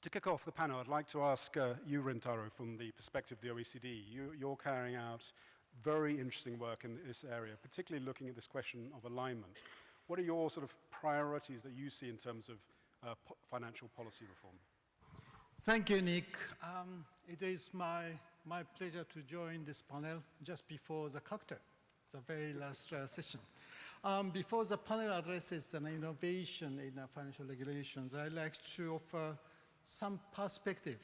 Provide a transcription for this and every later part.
To kick off the panel, I'd like to ask you, Rintaro, from the perspective of the OECD. You're carrying out very interesting work in this area, particularly looking at this question of alignment. What are your sort of priorities that you see in terms of financial policy reform? Thank you, Nick. It is my pleasure to join this panel just before the cocktail, the very last session. Before the panel addresses an innovation in financial regulations, I'd like to offer some perspective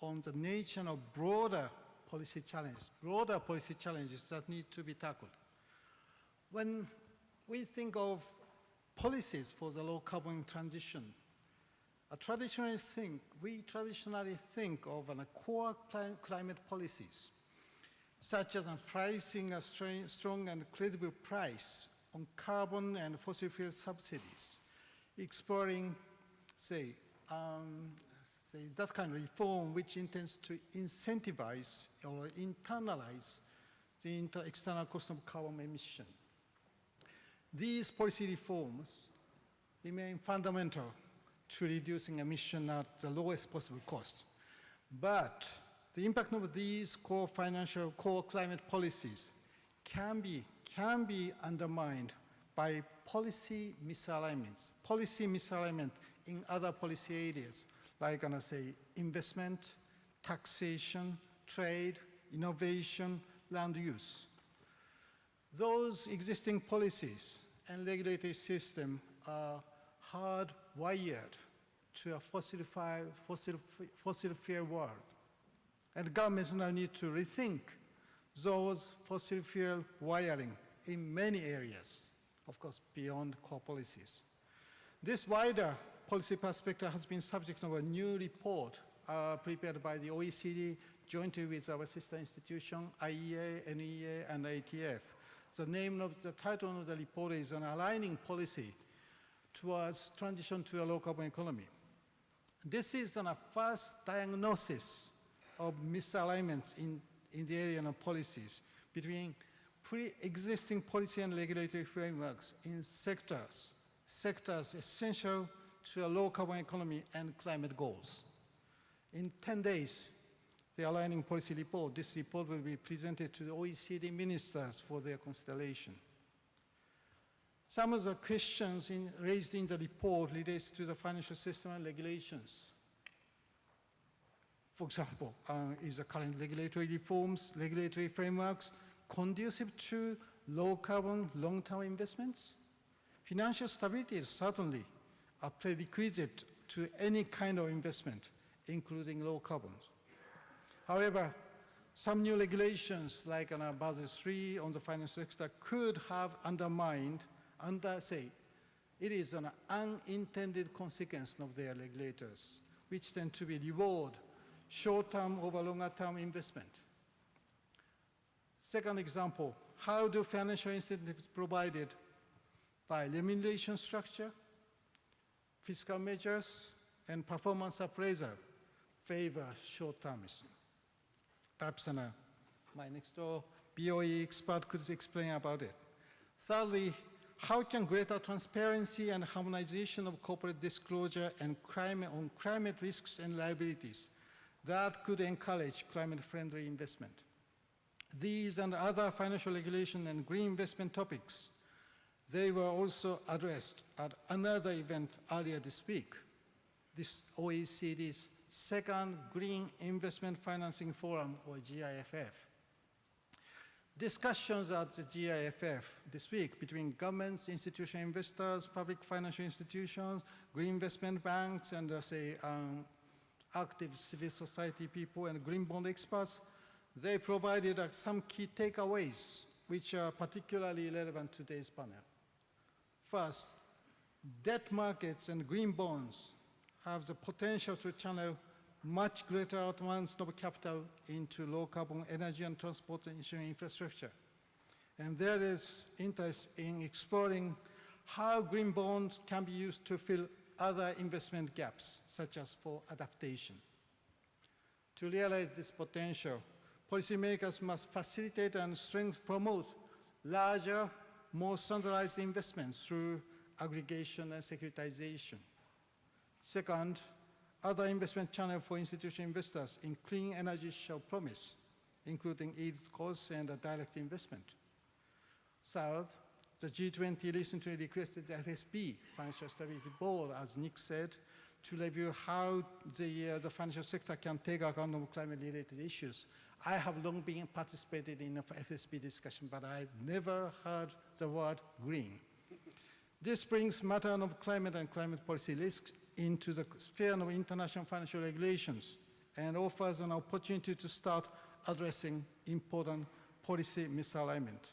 on the nature of broader policy challenges that need to be tackled. When we think of policies for the low carbon transition, we traditionally think of core climate policies, such as pricing a strong and credible price on carbon and fossil fuel subsidies, exploring, that kind of reform which intends to incentivize or internalize the external cost of carbon emission. These policy reforms remain fundamental to reducing emission at the lowest possible cost. But the impact of these core climate policies can be undermined by policy misalignments in other policy areas, like investment, taxation, trade, innovation, land use. Those existing policies and regulatory system are hardwired to a fossil fuel world. And governments now need to rethink those fossil fuel wiring in many areas, of course, beyond core policies. This wider policy perspective has been subject of a new report prepared by the OECD jointly with our sister institution, IEA, NEA, and ATF. The title of the report is on aligning policy towards transition to a low carbon economy. This is a first diagnosis of misalignments in the area of policies between pre-existing policy and regulatory frameworks in sectors essential to a low carbon economy and climate goals. In 10 days, the aligning policy report, this report will be presented to the OECD ministers for their consideration. Some of the questions raised in the report relates to the financial system and regulations. For example, is the current regulatory frameworks conducive to low carbon long-term investments? Financial stability is certainly a prerequisite to any kind of investment, including low carbon. However, some new regulations like Basel III on the financial sector could have undermined, it is an unintended consequence of their regulators, which tend to be reward short-term over longer-term investment. Second example, how do financial incentives provided by remuneration structure, fiscal measures, and performance appraisal favor short-termism? Perhaps my next door BOE expert could explain about it. Thirdly, how can greater transparency and harmonization of corporate disclosure and on climate risks and liabilities that could encourage climate-friendly investment? These and other financial regulation and green investment topics, they were also addressed at another event earlier this week, this OECD's second Green Investment Financing Forum, or GIFF. Discussions at the GIFF this week between governments, institutional investors, public financial institutions, green investment banks, and active civil society people and green bond experts, they provided some key takeaways which are particularly relevant to today's panel. First, debt markets and green bonds have the potential to channel much greater amounts of capital into low-carbon energy and transportation infrastructure. And there is interest in exploring how green bonds can be used to fill other investment gaps, such as for adaptation. To realize this potential, policymakers must facilitate and promote larger, more standardized investments through aggregation and securitization. Second, Other investment channels for institutional investors in clean energy shall promise, including yield costs and direct investment. Third, the G20 recently requested the FSB, Financial Stability Board, as Nick said, to review how the financial sector can take account of climate-related issues. I have long been participated in a FSB discussion, but I've never heard the word green. This brings matter of climate and climate policy risks into the sphere of international financial regulations and offers an opportunity to start addressing important policy misalignment.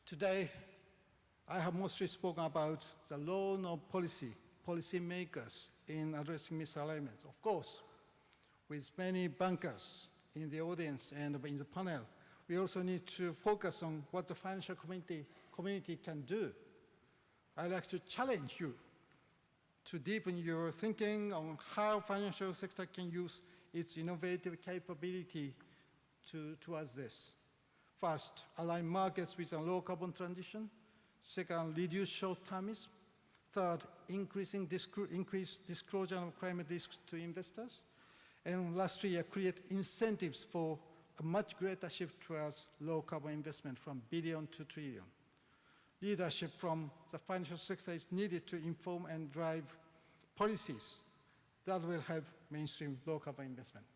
Today, I have mostly spoken about the role of policymakers in addressing misalignments. Of course, with many bankers in the audience and in the panel, we also need to focus on what the financial community can do. I'd like to challenge you to deepen your thinking on how financial sector can use its innovative capability towards this. First, align markets with a low carbon transition. Second, reduce short-termism. Third, increase disclosure of climate risks to investors. And lastly, create incentives for a much greater shift towards low carbon investment from billion to trillion. Leadership from the financial sector is needed to inform and drive policies that will help mainstream low carbon investment.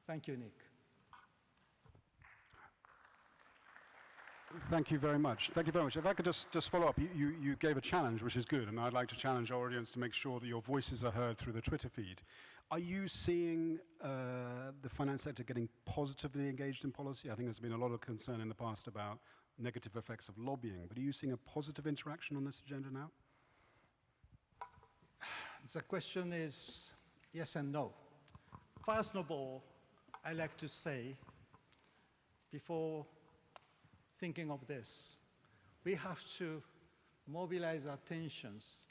Thank you, Nick. Thank you very much. Thank you very much. If I could just follow up, you gave a challenge, which is good, and I'd like to challenge our audience to make sure that your voices are heard through the Twitter feed. Are you seeing the finance sector getting positively engaged in policy? I think there's been a lot of concern in the past about negative effects of lobbying, but are you seeing a positive interaction on this agenda now? The question is yes and no. First of all, I like to say, before thinking of this, we have to mobilize our attentions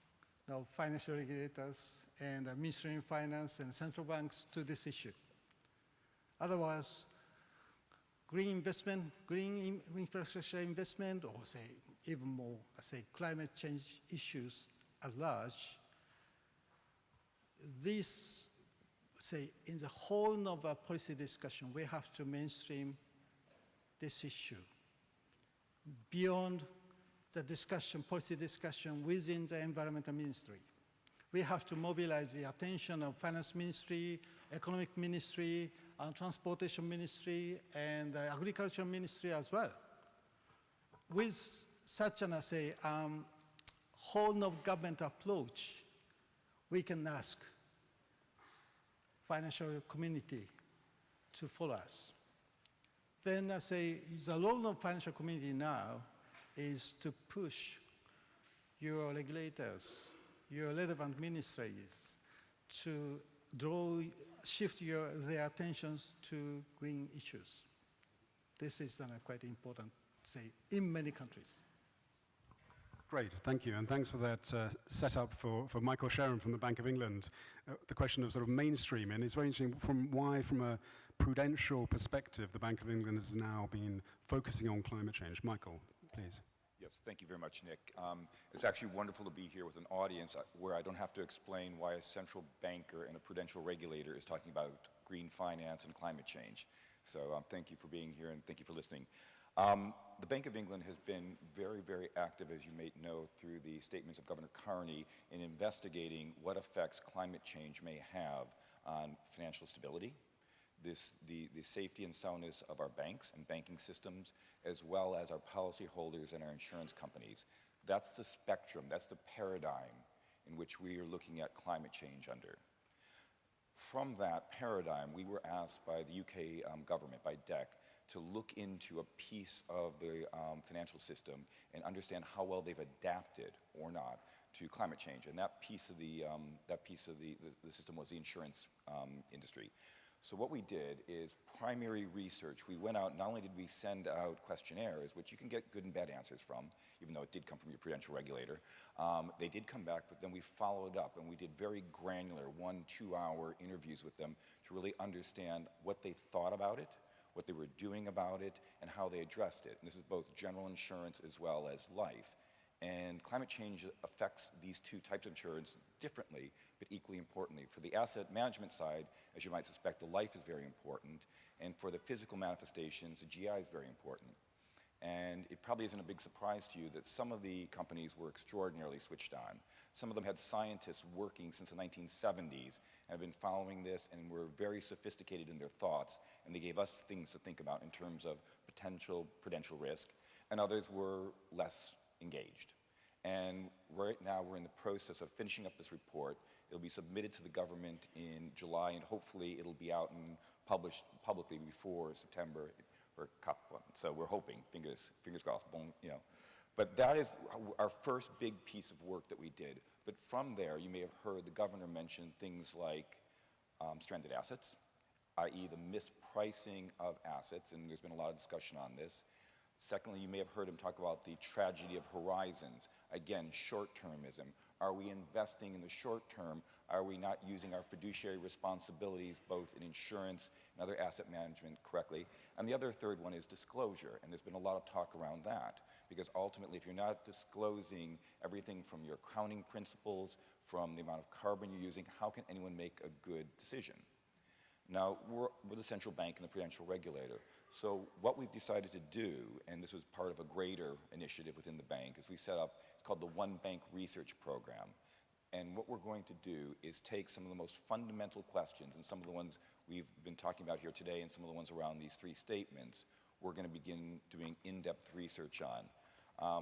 of financial regulators and Ministry of Finance and central banks to this issue. Otherwise, green investment, green infrastructure investment, or say even more, say climate change issues at large, this, say, in the whole of our policy discussion, we have to mainstream this issue beyond the discussion, policy discussion within the environmental ministry. We have to mobilize the attention of finance ministry, economic ministry, transportation ministry, and agriculture ministry as well. With such an, say, whole of government approach, we can ask financial community to follow us. Then I say the role of financial community now is to push your regulators, your relevant ministries to shift their attentions to green issues. This is quite important, say, in many countries. Great, thank you, and thanks for that setup for Michael Sharon from the Bank of England. The question of sort of mainstreaming is very interesting from a prudential perspective, the Bank of England has now been focusing on climate change. Michael, please. Yes, thank you very much, Nick. It's actually wonderful to be here with an audience where I don't have to explain why a central banker and a prudential regulator is talking about green finance and climate change. So thank you for being here and thank you for listening. The Bank of England has been very, very active, as you may know, through the statements of Governor Carney in investigating what effects climate change may have on financial stability, the safety and soundness of our banks and banking systems, as well as our policyholders and our insurance companies. That's the spectrum, that's the paradigm in which we are looking at climate change under. From that paradigm, we were asked by the UK government, by DEC, to look into a piece of the financial system and understand how well they've adapted or not to climate change. And that piece of the system was the insurance industry. So what we did is primary research. We went out, not only did we send out questionnaires, which you can get good and bad answers from, even though it did come from your prudential regulator. They did come back, but then we followed up and we did very granular 1-2 hour interviews with them to really understand what they thought about it, what they were doing about it, and how they addressed it. And this is both general insurance as well as life. And climate change affects these two types of insurance differently, but equally importantly. For the asset management side, as you might suspect, the life is very important. And for the physical manifestations, the GI is very important. And it probably isn't a big surprise to you that some of the companies were extraordinarily switched on. Some of them had scientists working since the 1970s and have been following this and were very sophisticated in their thoughts, and they gave us things to think about in terms of potential prudential risk, and others were less engaged. And right now we're in the process of finishing up this report. It'll be submitted to the government in July, and hopefully it'll be out and published publicly before September or COP1. So we're hoping, fingers crossed, you know. But that is our first big piece of work that we did. But from there, you may have heard the governor mention things like stranded assets, i.e. the mispricing of assets, and there's been a lot of discussion on this. Secondly, you may have heard him talk about the tragedy of horizons. Again, short-termism. Are we investing in the short term? Are we not using our fiduciary responsibilities, both in insurance and other asset management, correctly? And the other third one is disclosure, and there's been a lot of talk around that, because ultimately, if you're not disclosing everything from your accounting principles, from the amount of carbon you're using, how can anyone make a good decision? Now, we're the central bank and the prudential regulator. So what we've decided to do, and this was part of a greater initiative within the bank, is we set up, it's called the One Bank Research Program. And what we're going to do is take some of the most fundamental questions, and some of the ones we've been talking about here today, and some of the ones around these three statements, we're going to begin doing in-depth research on.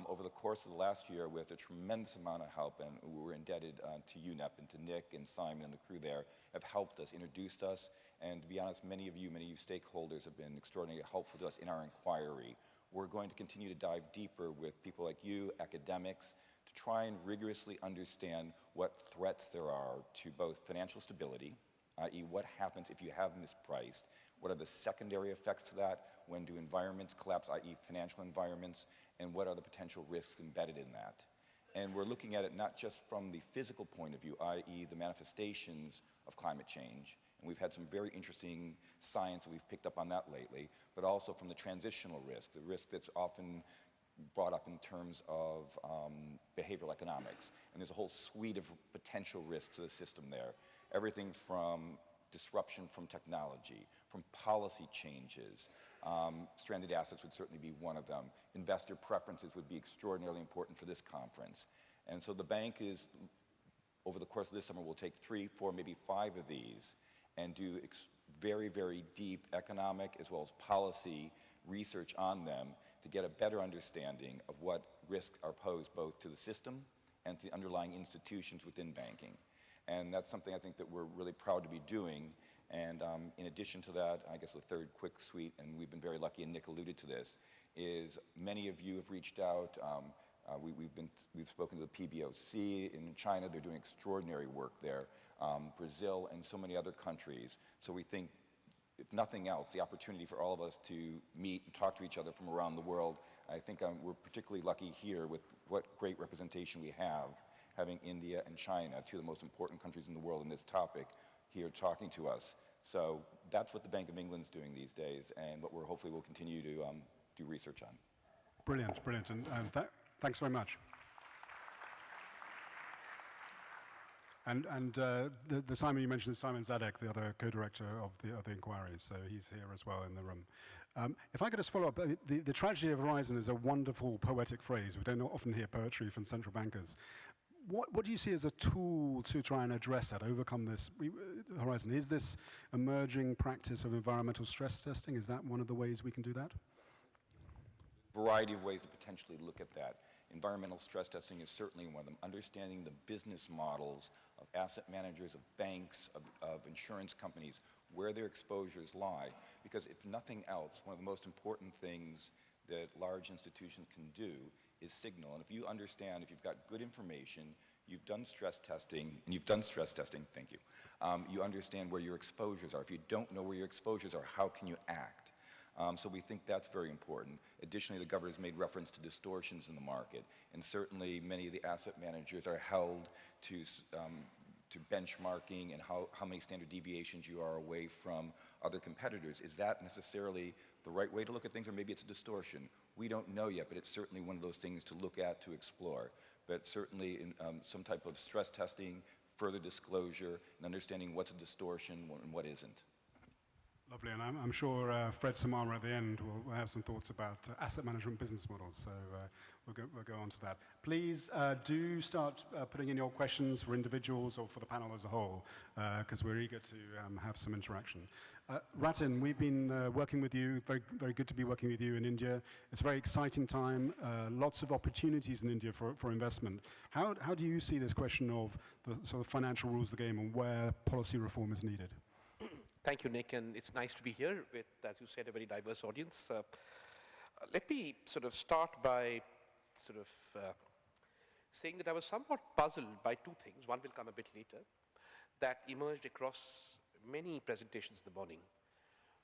Over the course of the last year, with a tremendous amount of help, and we're indebted to UNEP and to Nick and Simon and the crew there, have helped us, introduced us, and to be honest, many of you stakeholders have been extraordinarily helpful to us in our inquiry. We're going to continue to dive deeper with people like you, academics, to try and rigorously understand what threats there are to both financial stability, i.e. what happens if you have mispriced, what are the secondary effects to that, when do environments collapse, i.e. financial environments, and what are the potential risks embedded in that. And we're looking at it not just from the physical point of view, i.e. the manifestations of climate change, and we've had some very interesting science, and we've picked up on that lately, but also from the transitional risk, the risk that's often brought up in terms of behavioral economics. And there's a whole suite of potential risks to the system there. Everything from disruption from technology, from policy changes. Stranded assets would certainly be one of them. Investor preferences would be extraordinarily important for this conference. And so the bank is, over the course of this summer, we'll take 3, 4, maybe 5 of these and do very, very deep economic as well as policy research on them to get a better understanding of what risks are posed both to the system and to the underlying institutions within banking. And that's something I think that we're really proud to be doing. And in addition to that, I guess the third quick suite, and we've been very lucky, and Nick alluded to this, is many of you have reached out. We've spoken to the PBOC in China. They're doing extraordinary work there. Brazil and so many other countries. So we think, if nothing else, the opportunity for all of us to meet and talk to each other from around the world. I think we're particularly lucky here with what great representation we have, having India and China, two of the most important countries in the world in this topic, here talking to us. So that's what the Bank of England's doing these days, and what we're hopefully will continue to do research on. Brilliant, brilliant, and thanks very much. And the Simon you mentioned is Simon Zadek, the other co-director of the inquiry, so he's here as well in the room. If I could just follow up, the tragedy of horizon is a wonderful poetic phrase. We don't often hear poetry from central bankers. What do you see as a tool to try and address that, overcome this horizon? Is this emerging practice of environmental stress testing? Is that one of the ways we can do that? Variety of ways to potentially look at that. Environmental stress testing is certainly one of them. Understanding the business models of asset managers, of banks, of insurance companies, where their exposures lie. Because if nothing else, one of the most important things that large institutions can do is signal. And if you understand, if you've got good information, you've done stress testing, thank you, you understand where your exposures are. If you don't know where your exposures are, how can you act? So we think that's very important. Additionally, the governor's made reference to distortions in the market, and certainly many of the asset managers are held to to benchmarking and how many standard deviations you are away from other competitors. Is that necessarily the right way to look at things, or maybe it's a distortion? We don't know yet, but it's certainly one of those things to look at, to explore. But certainly in some type of stress testing, further disclosure, and understanding what's a distortion and what isn't. Lovely, and I'm sure Fred Samama at the end will have some thoughts about asset management business models, so we'll go on to that. Please do start putting in your questions for individuals or for the panel as a whole, because we're eager to have some interaction. Ratin, we've been working with you, very, very good to be working with you in India. It's a very exciting time, lots of opportunities in India for investment. How do you see this question of the sort of financial rules of the game and where policy reform is needed? Thank you, Nick, and it's nice to be here with, as you said, a very diverse audience. Let me sort of start by sort of saying that I was somewhat puzzled by two things. One will come a bit later, that emerged across many presentations in the morning,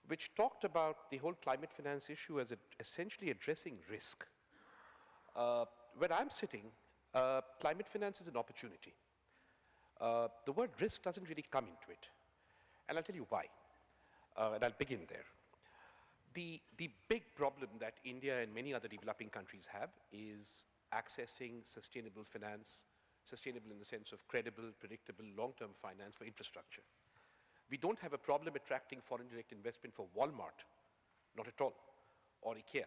which talked about the whole climate finance issue as essentially addressing risk. Where I'm sitting, climate finance is an opportunity. The word risk doesn't really come into it. And I'll tell you why, and I'll begin there. The big problem that India and many other developing countries have is accessing sustainable finance, sustainable in the sense of credible, predictable, long-term finance for infrastructure. We don't have a problem attracting foreign direct investment for Walmart, not at all, or IKEA.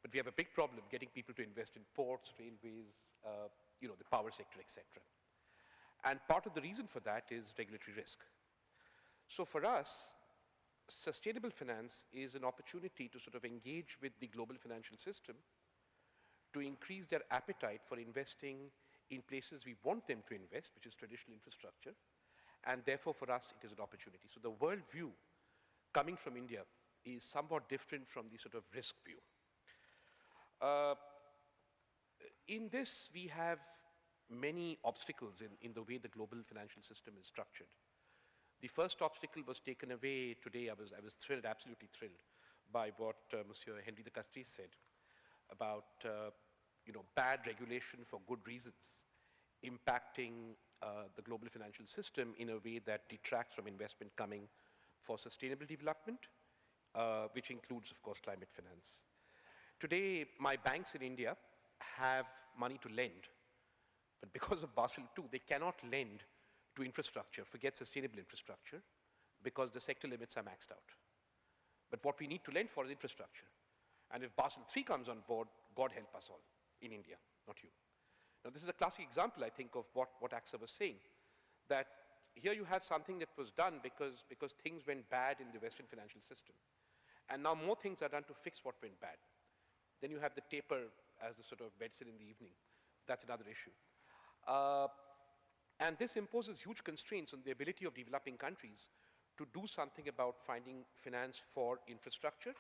But we have a big problem getting people to invest in ports, railways, the power sector, etc. And part of the reason for that is regulatory risk. So for us, sustainable finance is an opportunity to sort of engage with the global financial system to increase their appetite for investing in places we want them to invest, which is traditional infrastructure, and therefore for us it is an opportunity. So the world view coming from India is somewhat different from the sort of risk view. In this, we have many obstacles in the way the global financial system is structured. The first obstacle was taken away today. I was thrilled, absolutely thrilled, by what Monsieur Henry de Castries said about bad regulation for good reasons impacting the global financial system in a way that detracts from investment coming for sustainable development, which includes, of course, climate finance. Today, my banks in India have money to lend, but because of Basel II, they cannot lend to infrastructure, forget sustainable infrastructure, because the sector limits are maxed out. But what we need to lend for is infrastructure. And if Basel III comes on board, God help us all in India, not you. Now, this is a classic example, I think, of what AXA was saying, that here you have something that was done because things went bad in the Western financial system. And now more things are done to fix what went bad. Then you have the taper as the sort of medicine in the evening. That's another issue. And this imposes huge constraints on the ability of developing countries to do something about finding finance for infrastructure,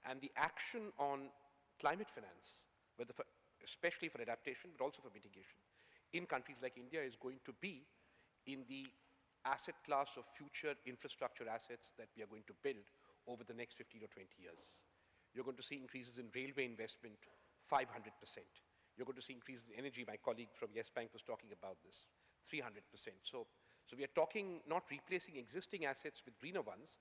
and the action on climate finance, especially for adaptation, but also for mitigation, in countries like India is going to be in the asset class of future infrastructure assets that we are going to build over the next 15 or 20 years. You're going to see increases in railway investment, 500%. You're going to see increases in energy. My colleague from Yes Bank was talking about this. 300%. So we are talking not replacing existing assets with greener ones,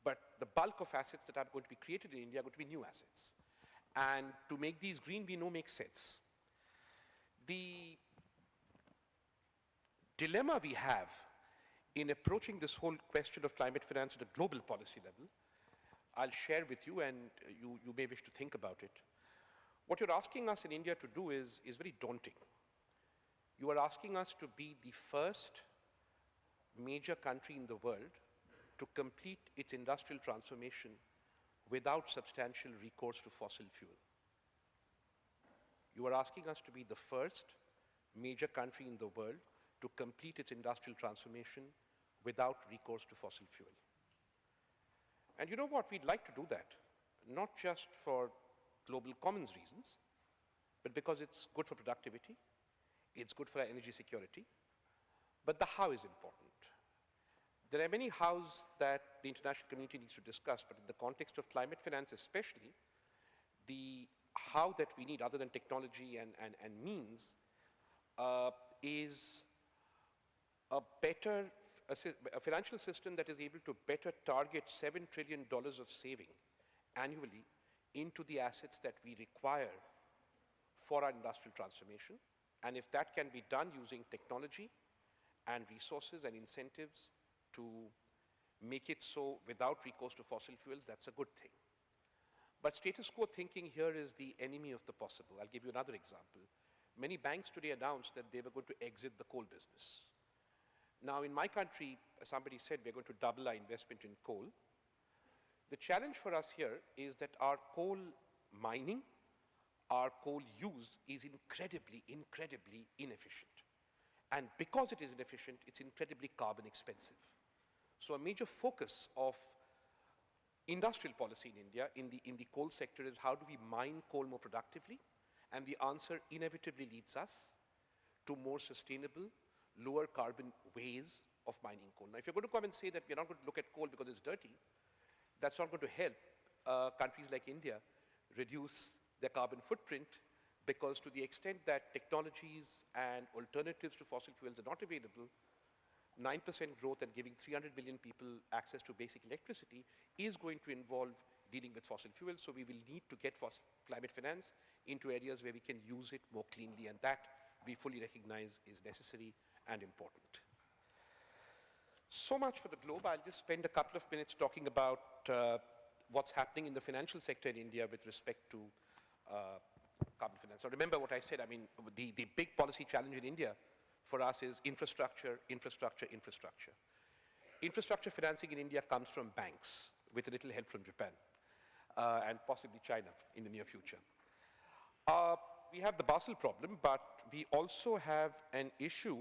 but the bulk of assets that are going to be created in India are going to be new assets. And to make these green, we know makes sense. The dilemma we have in approaching this whole question of climate finance at a global policy level, I'll share with you, and you may wish to think about it. What you're asking us in India to do is very daunting. You are asking us to be the first major country in the world to complete its industrial transformation without substantial recourse to fossil fuel. You are asking us to be the first major country in the world to complete its industrial transformation without recourse to fossil fuel. And you know what? We'd like to do that, not just for global commons reasons, but because it's good for productivity, it's good for our energy security, but the how is important. There are many hows that the international community needs to discuss, but in the context of climate finance especially, the how that we need, other than technology and means, is a better, a financial system that is able to better target $7 trillion of saving annually into the assets that we require for our industrial transformation. And if that can be done using technology and resources and incentives to make it so without recourse to fossil fuels, that's a good thing. But status quo thinking here is the enemy of the possible. I'll give you another example. Many banks today announced that they were going to exit the coal business. Now, in my country, as somebody said, we're going to double our investment in coal. The challenge for us here is that our coal mining, our coal use is incredibly, incredibly inefficient. And because it is inefficient, it's incredibly carbon expensive. So a major focus of industrial policy in India in the coal sector is how do we mine coal more productively? And the answer inevitably leads us to more sustainable, lower carbon ways of mining coal. Now, if you're going to come and say that we're not going to look at coal because it's dirty, that's not going to help countries like India reduce their carbon footprint, because to the extent that technologies and alternatives to fossil fuels are not available, 9% growth and giving 300 million people access to basic electricity is going to involve dealing with fossil fuels. So we will need to get climate finance into areas where we can use it more cleanly, and that we fully recognize is necessary and important. So much for the globe. I'll just spend a couple of minutes talking about what's happening in the financial sector in India with respect to carbon finance. So remember what I said, I mean, the big policy challenge in India for us is infrastructure, infrastructure, infrastructure. Infrastructure financing in India comes from banks with a little help from Japan and possibly China in the near future. We have the Basel problem, but we also have an issue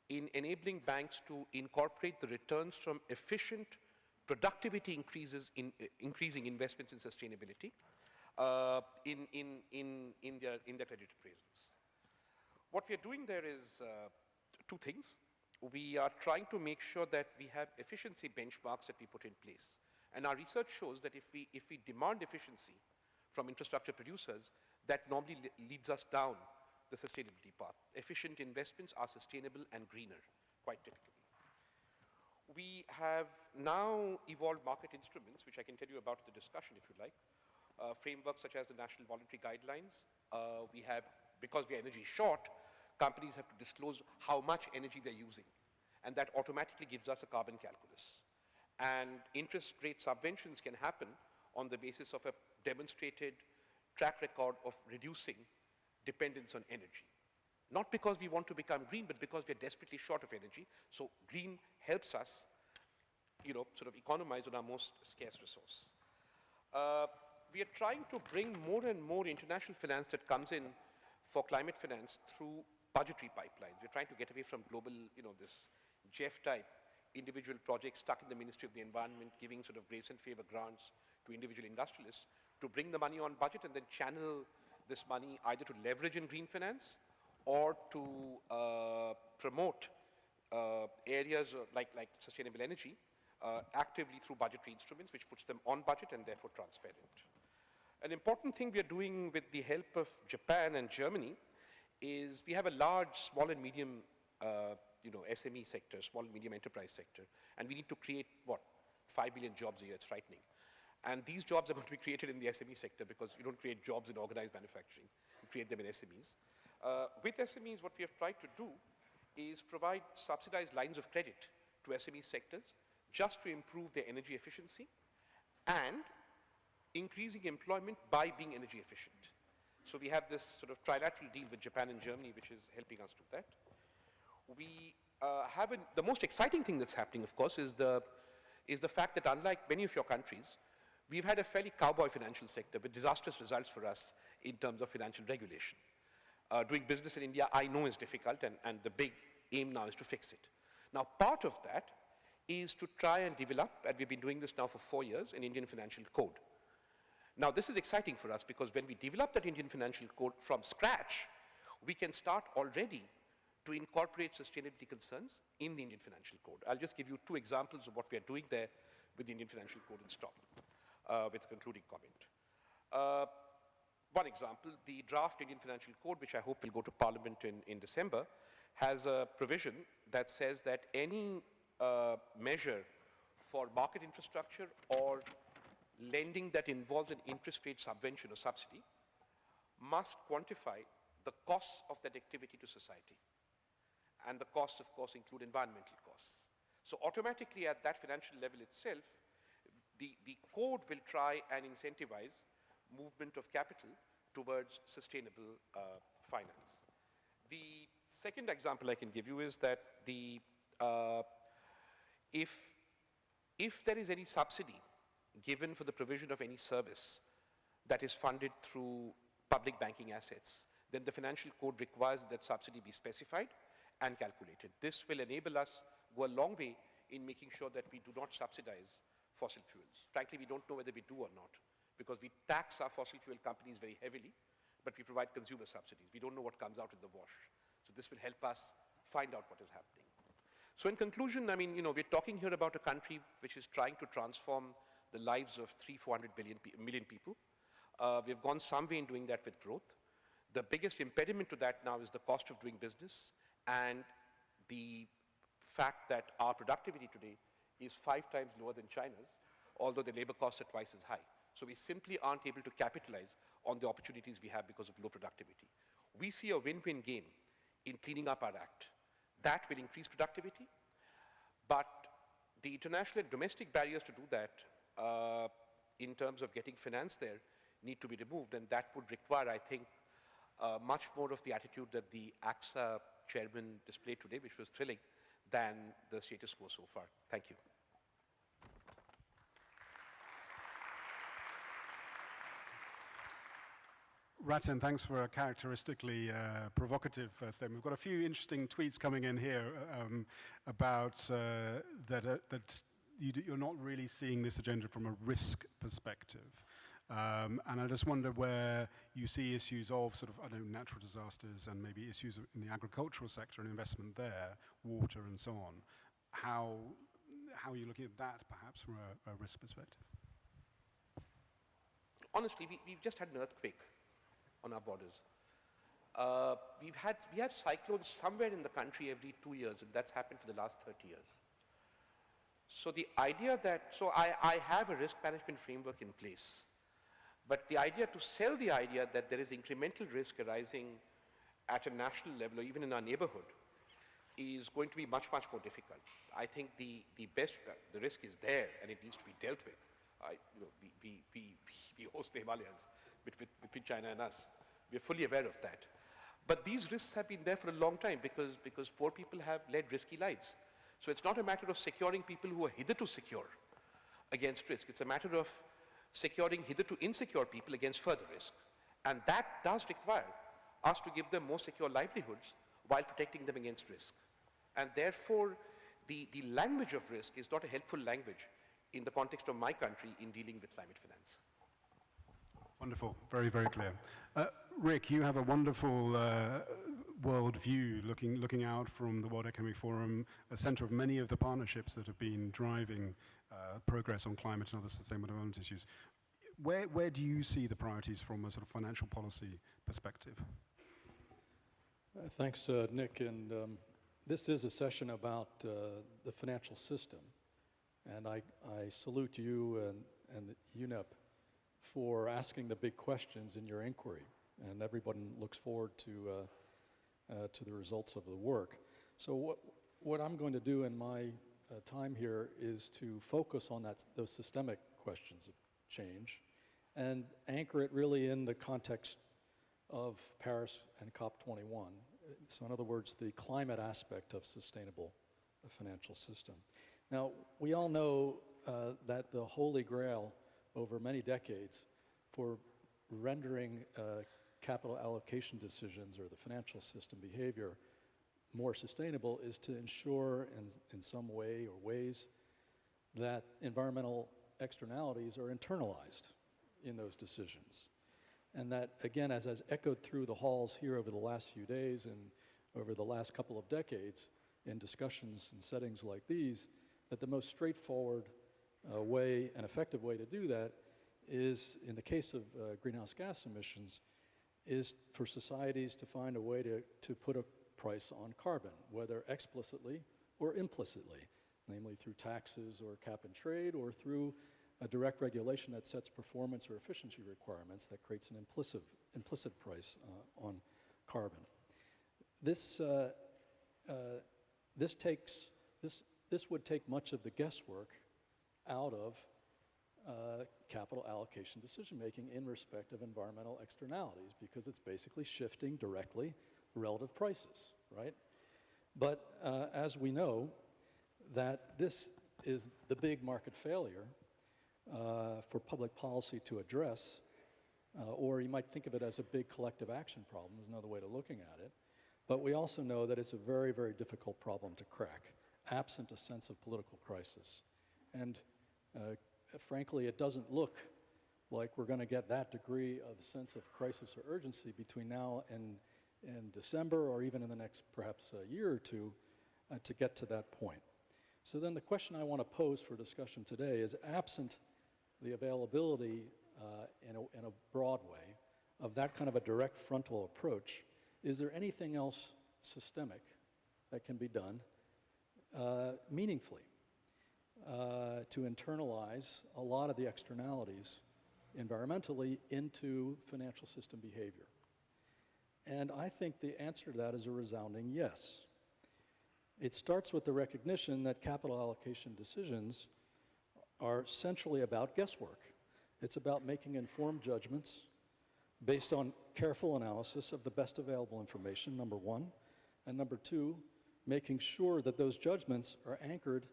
in enabling banks to incorporate the returns from efficient productivity increases in increasing investments in sustainability in their credit appraisals. What we are doing there is two things. We are trying to make sure that we have efficiency benchmarks that we put in place. And our research shows that if we demand efficiency from infrastructure producers, that normally leads us down the sustainability path. Efficient investments are sustainable and greener, quite typically. We have now evolved market instruments, which I can tell you about in the discussion if you like. Frameworks such as the National Voluntary Guidelines. We have, because we are energy short, companies have to disclose how much energy they're using. And that automatically gives us a carbon calculus. And interest rate subventions can happen on the basis of a demonstrated track record of reducing dependence on energy. Not because we want to become green, but because we're desperately short of energy. So green helps us, sort of economize on our most scarce resource. We are trying to bring more and more international finance that comes in for climate finance through budgetary pipelines. We're trying to get away from global, this Jeff-type individual projects stuck in the Ministry of the Environment, giving sort of grace and favor grants to individual industrialists, to bring the money on budget and then channel this money either to leverage in green finance or to promote areas like sustainable energy actively through budgetary instruments, which puts them on budget and therefore transparent. An important thing we are doing with the help of Japan and Germany is we have a large small and medium SME sector, small and medium enterprise sector, and we need to create, 5 million jobs a year. It's frightening. And these jobs are going to be created in the SME sector because you don't create jobs in organized manufacturing. You create them in SMEs. With SMEs, what we have tried to do is provide subsidized lines of credit to SME sectors just to improve their energy efficiency and increasing employment by being energy efficient. So we have this sort of trilateral deal with Japan and Germany, which is helping us do that. We have the most exciting thing that's happening, of course, is the fact that unlike many of your countries, we've had a fairly cowboy financial sector with disastrous results for us in terms of financial regulation. Doing business in India, I know is difficult, and the big aim now is to fix it. Now, part of that is to try and develop, and we've been doing this now for 4 years, an Indian financial code. Now, this is exciting for us because when we develop that Indian financial code from scratch, we can start already to incorporate sustainability concerns in the Indian financial code. I'll just give you 2 examples of what we are doing there with the Indian financial code and stop with a concluding comment. One example, the draft Indian financial code, which I hope will go to Parliament in December, has a provision that says that any measure for market infrastructure or lending that involves an interest rate subvention or subsidy must quantify the costs of that activity to society. And the costs, of course, include environmental costs. So automatically at that financial level itself, the code will try and incentivize movement of capital towards sustainable finance. The second example I can give you is that if there is any subsidy given for the provision of any service that is funded through public banking assets, then the financial code requires that subsidy be specified and calculated. This will enable us go a long way in making sure that we do not subsidize fossil fuels. Frankly, we don't know whether we do or not, because we tax our fossil fuel companies very heavily, but we provide consumer subsidies. We don't know what comes out in the wash. So this will help us find out what is happening. So in conclusion, I mean, we're talking here about a country which is trying to transform the lives of 300-400 million people. We've gone some way in doing that with growth. The biggest impediment to that now is the cost of doing business and the fact that our productivity today is 5 times lower than China's, although the labor costs are twice as high. So we simply aren't able to capitalize on the opportunities we have because of low productivity. We see a win-win game in cleaning up our act. That will increase productivity, but the international and domestic barriers to do that in terms of getting finance there need to be removed, and that would require, I think, much more of the attitude that the AXA chairman displayed today, which was thrilling, than the status quo so far. Thank you. Ratan, thanks for a characteristically provocative statement. We've got a few interesting tweets coming in here about that you're not really seeing this agenda from a risk perspective. And I just wonder where you see issues of sort of, I don't know, natural disasters and maybe issues in the agricultural sector and investment there, water and so on. How are you looking at that perhaps from a risk perspective? Honestly, we've just had an earthquake on our borders. We have cyclones somewhere in the country every 2 years, and that's happened for the last 30 years. So the idea that, I have a risk management framework in place, but the idea to sell the idea that there is incremental risk arising at a national level or even in our neighborhood is going to be much, much more difficult. I think the risk is there and it needs to be dealt with. We host the Himalayas between China and us. We're fully aware of that. But these risks have been there for a long time because poor people have led risky lives. So it's not a matter of securing people who are hitherto secure against risk. It's a matter of securing hitherto insecure people against further risk. And that does require us to give them more secure livelihoods while protecting them against risk. And therefore, the language of risk is not a helpful language in the context of my country in dealing with climate finance. Wonderful, very, very clear. Rick, you have a wonderful world view looking out from the World Economic Forum, a center of many of the partnerships that have been driving progress on climate and other sustainable development issues. Where do you see the priorities from a sort of financial policy perspective? Thanks, Nick. And this is a session about the financial system. And I salute you and the UNEP for asking the big questions in your inquiry. And everyone looks forward to the results of the work. So what I'm going to do in my time here is to focus on those systemic questions of change and anchor it really in the context of Paris and COP21. So in other words, the climate aspect of sustainable financial system. Now, we all know that the holy grail over many decades for rendering capital allocation decisions or the financial system behavior more sustainable is to ensure in some way or ways that environmental externalities are internalized in those decisions. And that, again, as has echoed through the halls here over the last few days and over the last couple of decades in discussions and settings like these, that the most straightforward way and effective way to do that is, in the case of greenhouse gas emissions, is for societies to find a way to put a price on carbon, whether explicitly or implicitly, namely through taxes or cap and trade or through a direct regulation that sets performance or efficiency requirements that creates an implicit price on carbon. This would take much of the guesswork out of capital allocation decision-making in respect of environmental externalities, because it's basically shifting directly relative prices, right? But as we know, that this is the big market failure for public policy to address, or you might think of it as a big collective action problem, is another way of looking at it. But we also know that it's a very, very difficult problem to crack, absent a sense of political crisis. And frankly, it doesn't look like we're going to get that degree of sense of crisis or urgency between now and December, or even in the next perhaps a year or two, to get to that point. So then the question I want to pose for discussion today is, absent the availability in a broad way of that kind of a direct frontal approach, is there anything else systemic that can be done meaningfully to internalize a lot of the externalities environmentally into financial system behavior? And I think the answer to that is a resounding yes. It starts with the recognition that capital allocation decisions are centrally about guesswork. It's about making informed judgments based on careful analysis of the best available information, number one, and number two, making sure that those judgments are anchored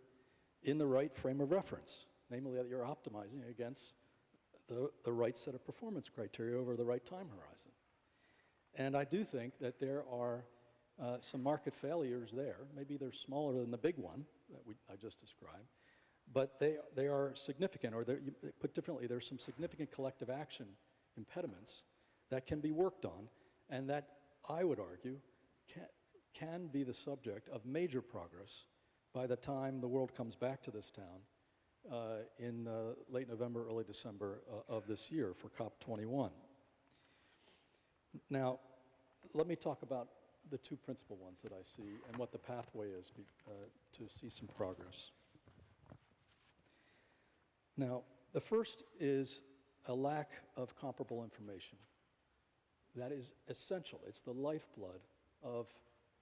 in the right frame of reference, namely that you're optimizing against the right set of performance criteria over the right time horizon. And I do think that there are some market failures there. Maybe they're smaller than the big one that I just described, but they are significant, or put differently, there's some significant collective action impediments that can be worked on, and that I would argue can be the subject of major progress by the time the world comes back to this town in late November, early December of this year for COP21. Now, let me talk about the two principal ones that I see and what the pathway is to see some progress. Now, the first is a lack of comparable information. That is essential. It's the lifeblood of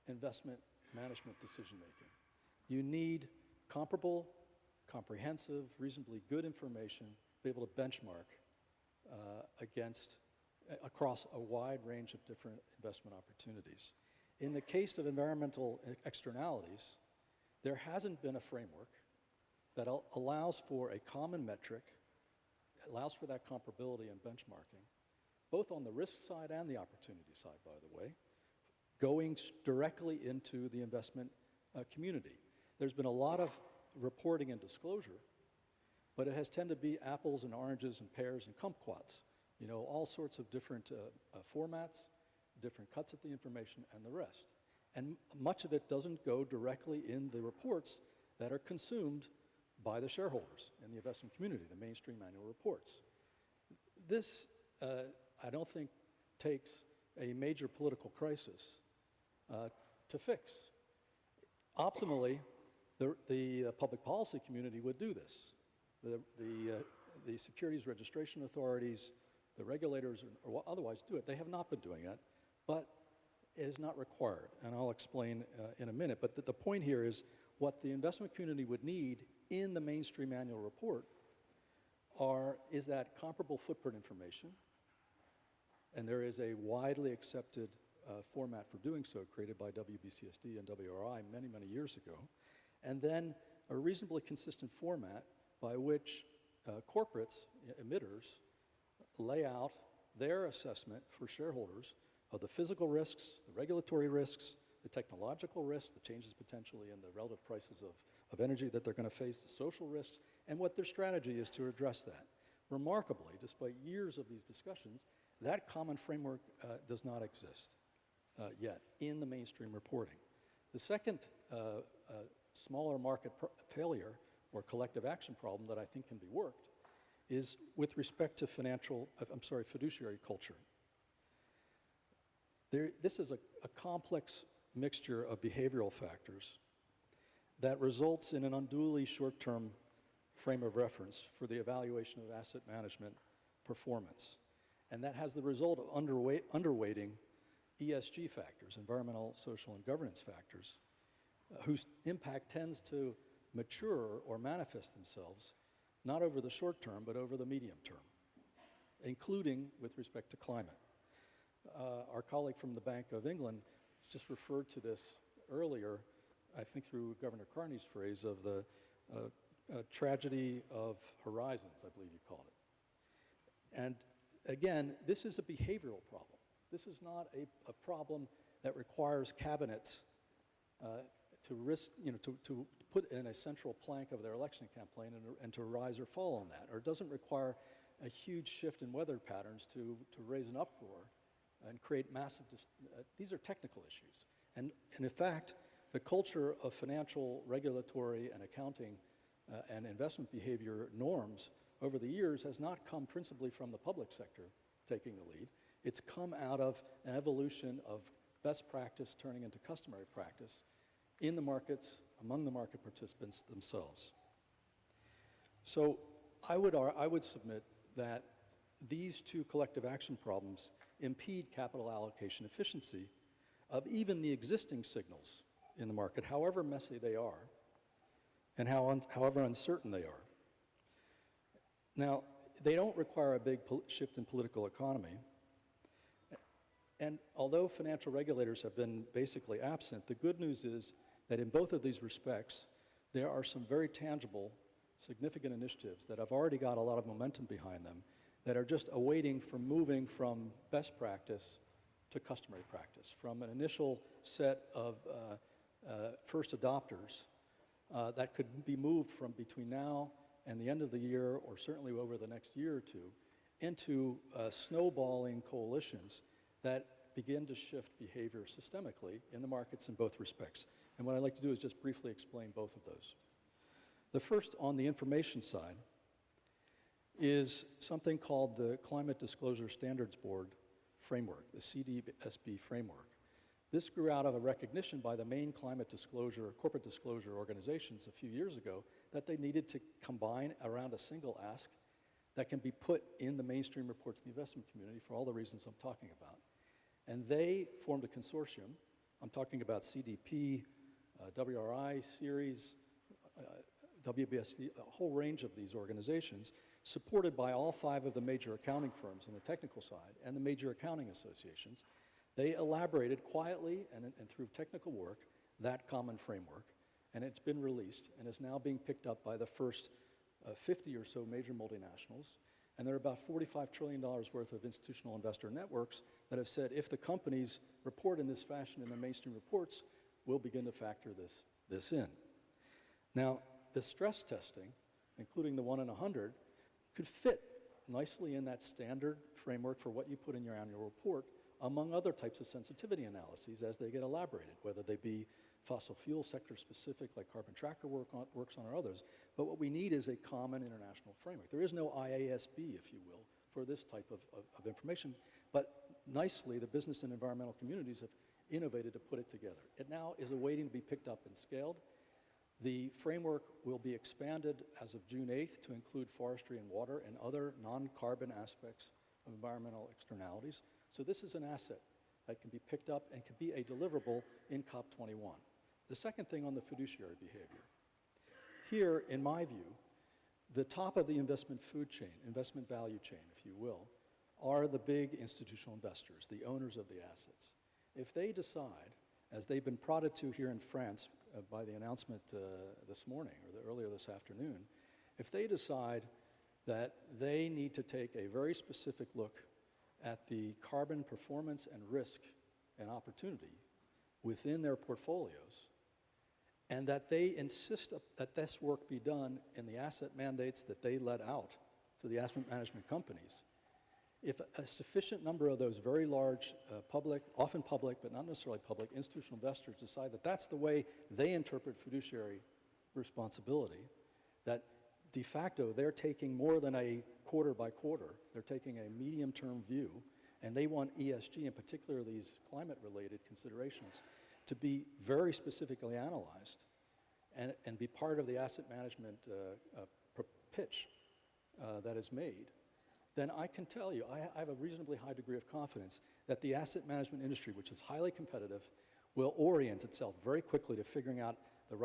investment management decision-making. You need comparable, comprehensive, reasonably good information to be able to benchmark across a wide range of different investment opportunities. In the case of environmental externalities, there hasn't been a framework that allows for a common metric, allows for that comparability and benchmarking, both on the risk side and the opportunity side, by the way, going directly into the investment community. There's been a lot of reporting and disclosure, but it has tended to be apples and oranges and pears and kumquats, you know, all sorts of different formats, different cuts at the information, and the rest. And much of it doesn't go directly in the reports that are consumed by the shareholders in the investment community, the mainstream annual reports. This, I don't think, takes a major political crisis to fix. Optimally, the public policy community would do this. The securities registration authorities, the regulators, or otherwise do it. They have not been doing it, but it is not required, and I'll explain in a minute. But the point here is what the investment community would need in the mainstream annual report is that comparable footprint information, and there is a widely accepted format for doing so created by WBCSD and WRI many, many years ago, and then a reasonably consistent format by which corporates, emitters, lay out their assessment for shareholders of the physical risks, the regulatory risks, the technological risks, the changes potentially in the relative prices of energy that they're going to face, the social risks, and what their strategy is to address that. Remarkably, despite years of these discussions, that common framework does not exist yet in the mainstream reporting. The second smaller market failure or collective action problem that I think can be worked is with respect to fiduciary culture. This is a complex mixture of behavioral factors that results in an unduly short-term frame of reference for the evaluation of asset management performance. And that has the result of underweighting ESG factors, environmental, social, and governance factors, whose impact tends to mature or manifest themselves not over the short term, but over the medium term, including with respect to climate. Our colleague from the Bank of England just referred to this earlier, I think through Governor Carney's phrase of the tragedy of horizons, I believe you called it. And again, this is a behavioral problem. This is not a problem that requires cabinets to risk, to put in a central plank of their election campaign and to rise or fall on that. Or it doesn't require a huge shift in weather patterns to raise an uproar and create massive, these are technical issues. And in fact, the culture of financial, regulatory, and accounting and investment behavior norms over the years has not come principally from the public sector taking the lead. It's come out of an evolution of best practice turning into customary practice in the markets, among the market participants themselves. So I would submit that these two collective action problems impede capital allocation efficiency of even the existing signals in the market, however messy they are, and however uncertain they are. Now, they don't require a big shift in political economy. And although financial regulators have been basically absent, the good news is that in both of these respects, there are some very tangible, significant initiatives that have already got a lot of momentum behind them that are just awaiting from moving from best practice to customary practice, from an initial set of first adopters that could be moved from between now and the end of the year, or certainly over the next year or two, into snowballing coalitions that begin to shift behavior systemically in the markets in both respects. And what I'd like to do is just briefly explain both of those. The first, on the information side, is something called the Climate Disclosure Standards Board framework, the CDSB framework. This grew out of a recognition by the main climate disclosure, corporate disclosure organizations a few years ago that they needed to combine around a single ask that can be put in the mainstream reports to the investment community for all the reasons I'm talking about. And they formed a consortium. I'm talking about CDP, WRI, Ceres, WBSD, a whole range of these organizations, supported by all 5 of the major accounting firms on the technical side and the major accounting associations. They elaborated quietly and through technical work that common framework, and it's been released and is now being picked up by the first 50 or so major multinationals. And there are about $45 trillion worth of institutional investor networks that have said if the companies report in this fashion in their mainstream reports, we'll begin to factor this in. Now, the stress testing, including the 1 in 100, could fit nicely in that standard framework for what you put in your annual report, among other types of sensitivity analyses as they get elaborated, whether they be fossil fuel sector specific like Carbon Tracker works on or others. But what we need is a common international framework. There is no IASB, if you will, for this type of information. But nicely, the business and environmental communities have innovated to put it together. It now is awaiting to be picked up and scaled. The framework will be expanded as of June 8th to include forestry and water and other non-carbon aspects of environmental externalities. So this is an asset that can be picked up and can be a deliverable in COP21. The second thing on the fiduciary behavior. Here, in my view, the top of the investment food chain, investment value chain, if you will, are the big institutional investors, the owners of the assets. If they decide, as they've been prodded to here in France by the announcement this morning or earlier this afternoon, if they decide that they need to take a very specific look at the carbon performance and risk and opportunity within their portfolios, and that they insist that this work be done in the asset mandates that they let out to the asset management companies, if a sufficient number of those very large public, often public, but not necessarily public, institutional investors decide that that's the way they interpret fiduciary responsibility, that de facto they're taking more than a quarter by quarter, they're taking a medium-term view, and they want ESG, in particular these climate-related considerations, to be very specifically analyzed and be part of the asset management pitch that is made, then I can tell you, I have a reasonably high degree of confidence that the asset management industry, which is highly competitive, will orient itself very quickly to figuring out the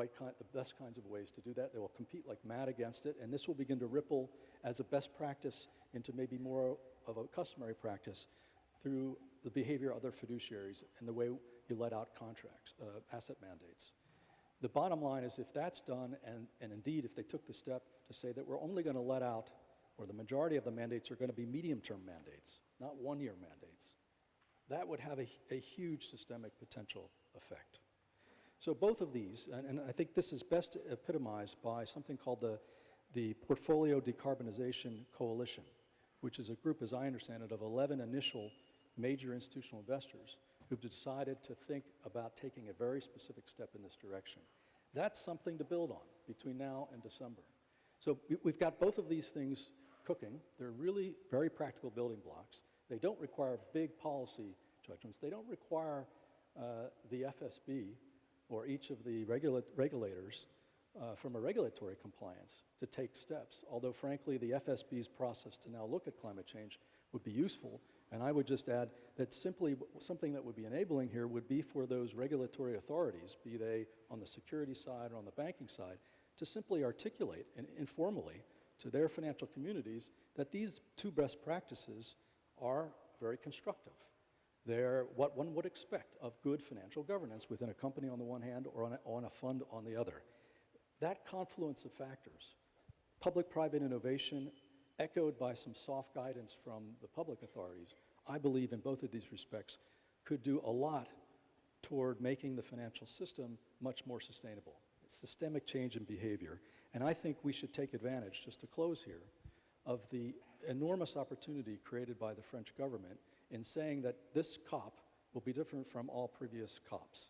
best kinds of ways to do that. They will compete like mad against it, and this will begin to ripple as a best practice into maybe more of a customary practice through the behavior of other fiduciaries and the way you let out contracts, asset mandates. The bottom line is if that's done, and indeed if they took the step to say that we're only going to let out, or the majority of the mandates are going to be medium-term mandates, not one-year mandates, that would have a huge systemic potential effect. So both of these, and I think this is best epitomized by something called the Portfolio Decarbonization Coalition, which is a group, as I understand it, of 11 initial major institutional investors who've decided to think about taking a very specific step in this direction. That's something to build on between now and December. So we've got both of these things cooking. They're really very practical building blocks. They don't require big policy judgments. They don't require the FSB or each of the regulators from a regulatory compliance to take steps, although frankly the FSB's process to now look at climate change would be useful. And I would just add that simply something that would be enabling here would be for those regulatory authorities, be they on the security side or on the banking side, to simply articulate informally to their financial communities that these two best practices are very constructive. They're what one would expect of good financial governance within a company on the one hand or on a fund on the other. That confluence of factors, public-private innovation, echoed by some soft guidance from the public authorities, I believe in both of these respects could do a lot toward making the financial system much more sustainable. It's systemic change in behavior. And I think we should take advantage, just to close here, of the enormous opportunity created by the French government in saying that this COP will be different from all previous COPs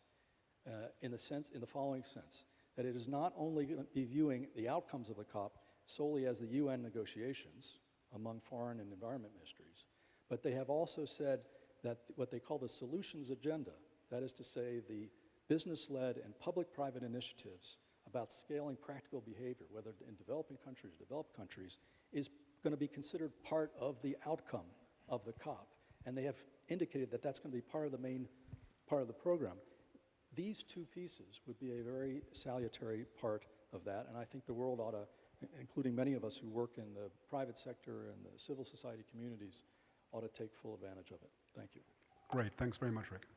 in the following sense, that it is not only going to be viewing the outcomes of the COP solely as the UN negotiations among foreign and environment ministries, but they have also said that what they call the solutions agenda, that is to say the business-led and public-private initiatives about scaling practical behavior, whether in developing countries, developed countries, is going to be considered part of the outcome of the COP. And they have indicated that that's going to be part of the main part of the program. These two pieces would be a very salutary part of that, and I think the world ought to, including many of us who work in the private sector and the civil society communities, ought to take full advantage of it. Thank you. Great, thanks very much, Rick.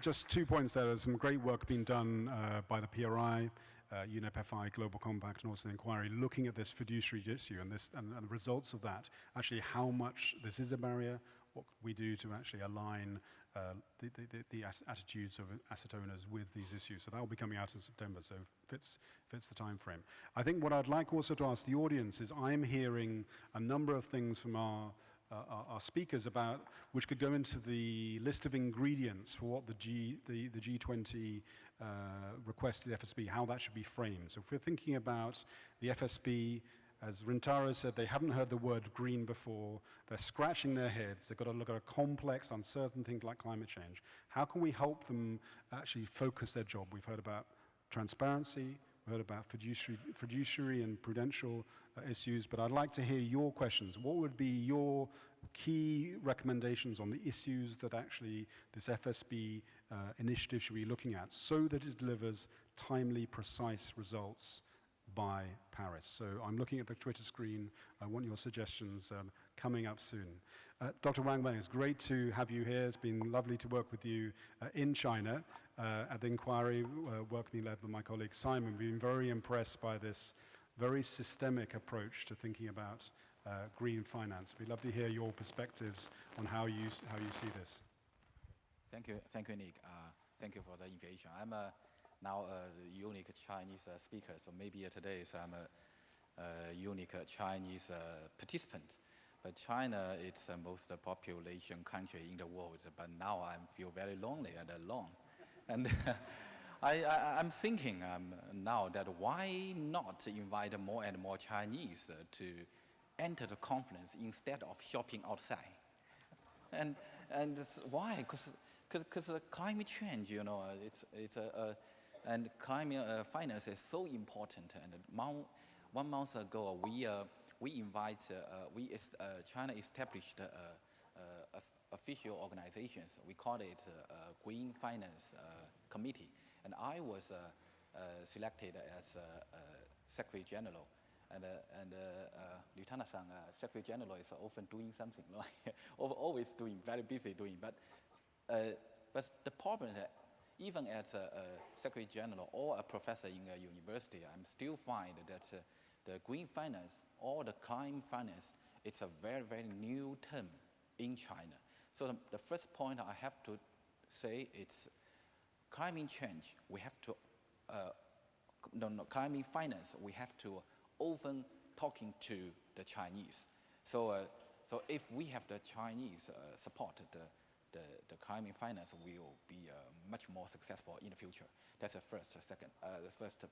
Just 2 points there. There's some great work being done by the PRI, UNEP FI, Global Compact, and also the inquiry looking at this fiduciary issue and the results of that, actually how much this is a barrier, what we do to actually align the attitudes of asset owners with these issues. So that will be coming out in September, so fits the time frame. I think what I'd like also to ask the audience is I'm hearing a number of things from our speakers about which could go into the list of ingredients for what the G20 requested FSB, how that should be framed. So if we're thinking about the FSB, as Rintaro said, they haven't heard the word green before. They're scratching their heads. They've got to look at a complex, uncertain thing like climate change. How can we help them actually focus their job? We've heard about transparency. We've heard about fiduciary and prudential issues, but I'd like to hear your questions. What would be your key recommendations on the issues that actually this FSB initiative should be looking at so that it delivers timely, precise results by Paris? So I'm looking at the Twitter screen. I want your suggestions coming up soon. Dr. Wang Wang, it's great to have you here. It's been lovely to work with you in China at the inquiry, work being led by my colleague Simon. We've been very impressed by this very systemic approach to thinking about green finance. We'd love to hear your perspectives on how you see this. Thank you, Nick. Thank you for the invitation. I'm now a unique Chinese speaker, so maybe today I'm a unique Chinese participant. But China is the most population country in the world, but now I feel very lonely and alone. And I'm thinking now that why not invite more and more Chinese to enter the conference instead of shopping outside? And And why? Because climate change, you know, and climate finance is so important. And 1 month ago, China established official organizations. We call it Green Finance Committee, and I was selected as Secretary General. And Lieutenant Sang, Secretary General, is often doing something, like always doing, very busy doing. But the problem is that even as a Secretary General or a professor in a university, I'm still find that the green finance or the climate finance, it's a very, very new term in China. So the first point I have to say, it's climate change. We have to, climate finance, we have to often talking to the Chinese. So if we have the Chinese support the climate finance, we will be much more successful in the future. That's the first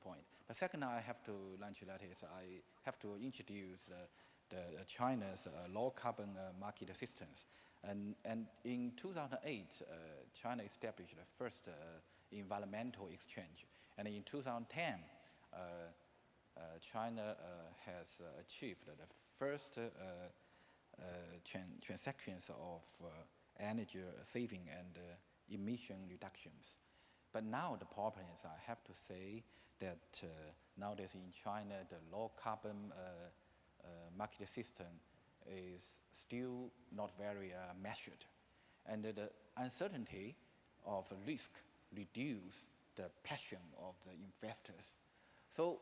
point. The second I have to launch that is I have to introduce the China's low carbon market systems. And in 2008, China established the first environmental exchange. And in 2010, China has achieved the first transactions of energy saving and emission reductions. But now the problem is, I have to say that nowadays in China, the low carbon market system is still not very measured. And the uncertainty of risk reduce the passion of the investors. So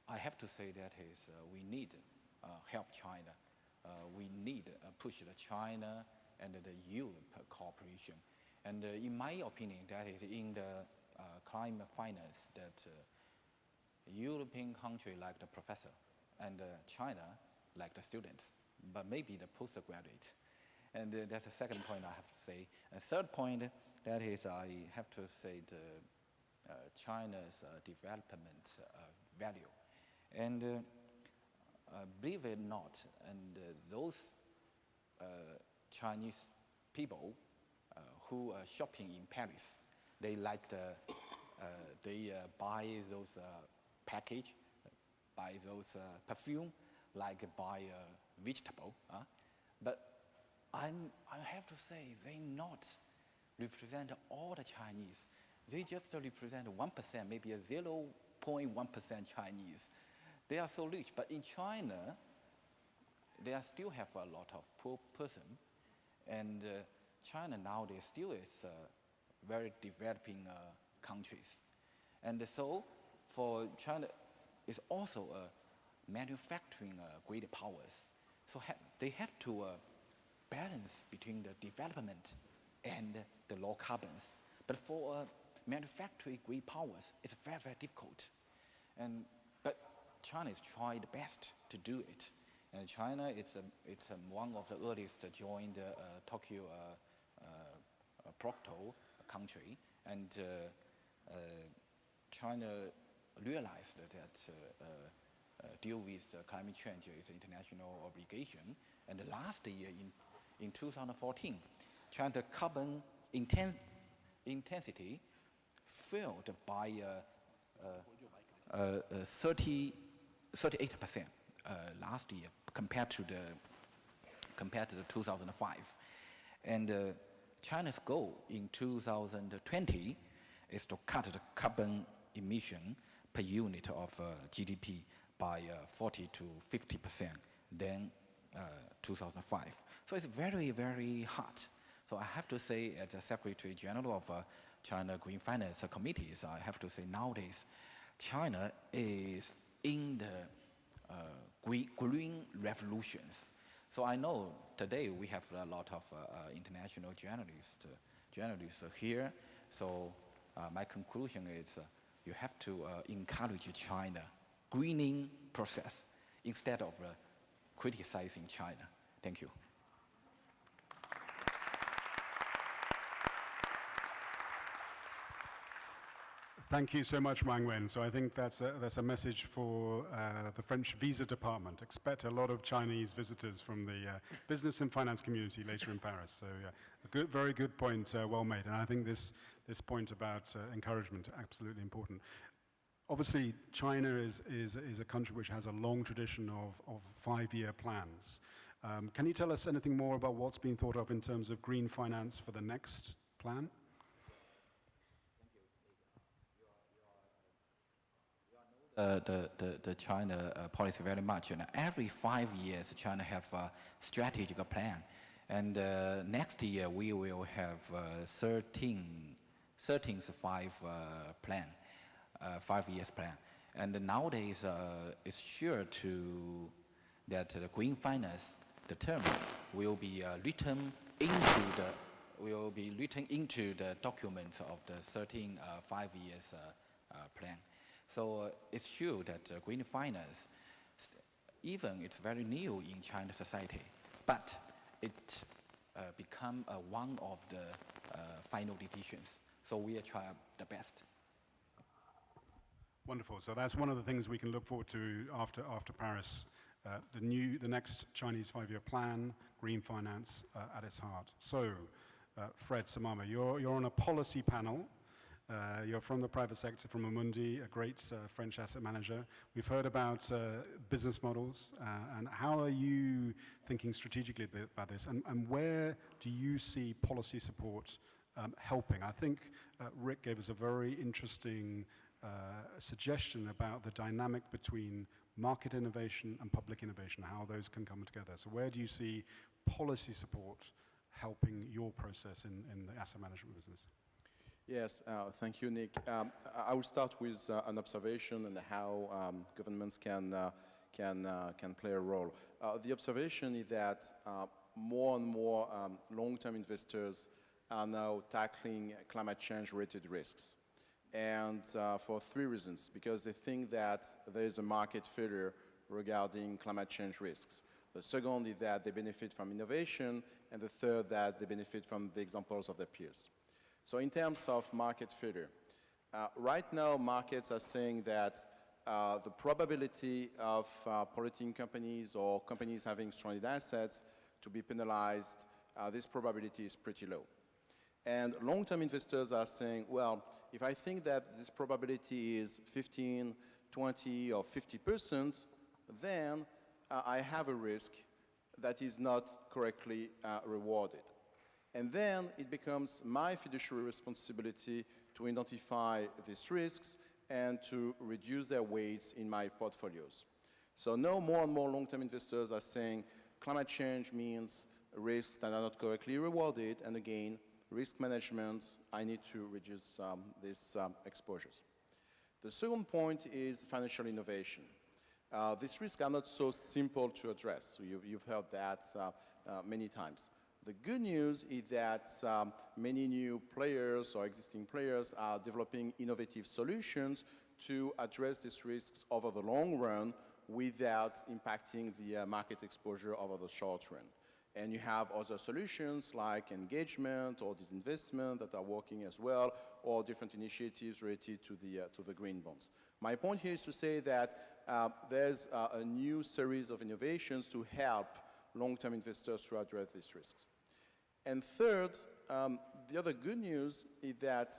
I have to say that is we need help China. We need push the China and the Europe cooperation. And in my opinion, that is in the climate finance that European country like the professor and China like the students, but maybe the postgraduate. And that's the second point I have to say. A third point, that is I have to say the China's development value. And believe it or not, and those Chinese people who are shopping in Paris, they like they buy those package, buy those perfume, like buy vegetable. But I have to say, they not represent all the Chinese. They just represent 1%, maybe a 0.1% Chinese. They are so rich, but in China, they still have a lot of poor person. And China nowadays still is very developing countries. And so for China, it's also a manufacturing great powers. So they have to balance between the development and the low carbons. But for manufacturing great powers, it's very, very difficult. But China is trying the best to do it. And China is one of the earliest to join the Tokyo Protocol country. And China realized that deal with climate change is an international obligation. And last year, in 2014, China's carbon intensity fell by 38% last year compared to the 2005. And China's goal in 2020 is to cut the carbon emission per unit of GDP by 40 to 50% than 2005. So it's very, very hard. So I have to say, as the Secretary General of China Green Finance Committees, I have to say nowadays, China is in the green revolutions. So I know today we have a lot of international journalists here. So my conclusion is you have to encourage China greening process instead of criticizing China. Thank you. Thank you so much, Wang Wen. So I think that's a message for the French visa department. Expect a lot of Chinese visitors from the business and finance community later in Paris. So the Good, very good point, well made. And I think this point about encouragement, absolutely important. Obviously, China is a country which has a long tradition of 5-year plans. Can you tell us anything more about what's being thought of in terms of green finance for the next plan? The China policy very much. And every 5 years, China have a strategic plan. And next year, we will have 13th plan, 5 years plan. And nowadays, it's sure that the green finance, the term, will be written into the documents of the 13 5 years plan. So it's sure that green finance, even it's very new in Chinese society, but it become one of the final decisions. So we try the best. Wonderful. So that's one of the things we can look forward to after Paris. The next Chinese 5-year plan, green finance at its heart. So, Fred Samama, you're on a policy panel. You're from the private sector, from Amundi, a great French asset manager. We've heard about business models, and how are you thinking strategically about this, and where do you see policy support helping? I think Rick gave us a very interesting suggestion about the dynamic between market innovation and public innovation, how those can come together. So where do you see policy support helping your process in the asset management business? Yes, thank you, Nick. I will start with an observation and how governments can play a role. The observation is that more and more long-term investors are now tackling climate change-related risks. And for 3 reasons. Because they think that there is a market failure regarding climate change risks. The second is that they benefit from innovation, and the third that they benefit from the examples of their peers. So in terms of market failure, right now markets are saying that the probability of polluting companies or companies having stranded assets to be penalized, this probability is pretty low. And long-term investors are saying, well, if I think that this probability is 15, 20, or 50%, then I have a risk that is not correctly rewarded. And then it becomes my fiduciary responsibility to identify these risks and to reduce their weights in my portfolios. So now more and more long-term investors are saying climate change means risks that are not correctly rewarded, and again, risk management, I need to reduce these exposures. The second point is financial innovation. These risks are not so simple to address. So you've heard that many times. The good news is that many new players or existing players are developing innovative solutions to address these risks over the long run without impacting the market exposure over the short run. And you have other solutions like engagement or disinvestment that are working as well, or different initiatives related to the green bonds. My point here is to say that there's a new series of innovations to help long-term investors to address these risks. And third, the other good news is that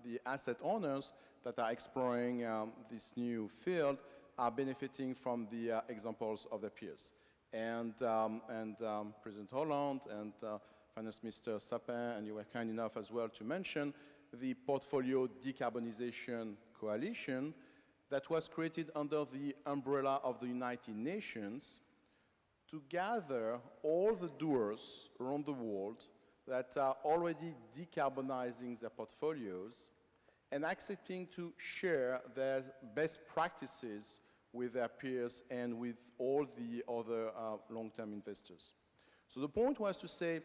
the asset owners that are exploring this new field are benefiting from the examples of their peers. And President Hollande and Finance Minister Sapin, and you were kind enough as well to mention the Portfolio Decarbonization Coalition that was created under the umbrella of the United Nations to gather all the doers around the world that are already decarbonizing their portfolios and accepting to share their best practices with their peers and with all the other long-term investors. So the point was to say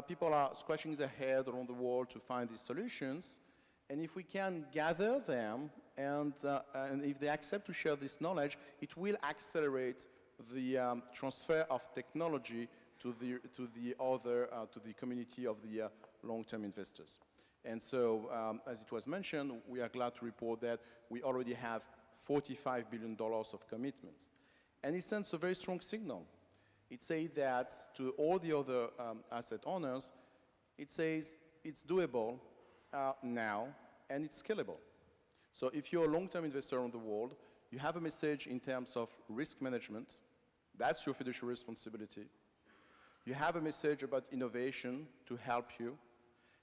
people are scratching their head around the world to find these solutions, and if we can gather them and if they accept to share this knowledge, it will accelerate the transfer of technology to the community of the long-term investors. And so, as it was mentioned, we are glad to report that we already have $45 billion of commitments. And it sends a very strong signal. It says that to all the other asset owners, It says it's doable now and it's scalable. So if you're a long-term investor around the world, you have a message in terms of risk management. That's your fiduciary responsibility. You have a message about innovation to help you.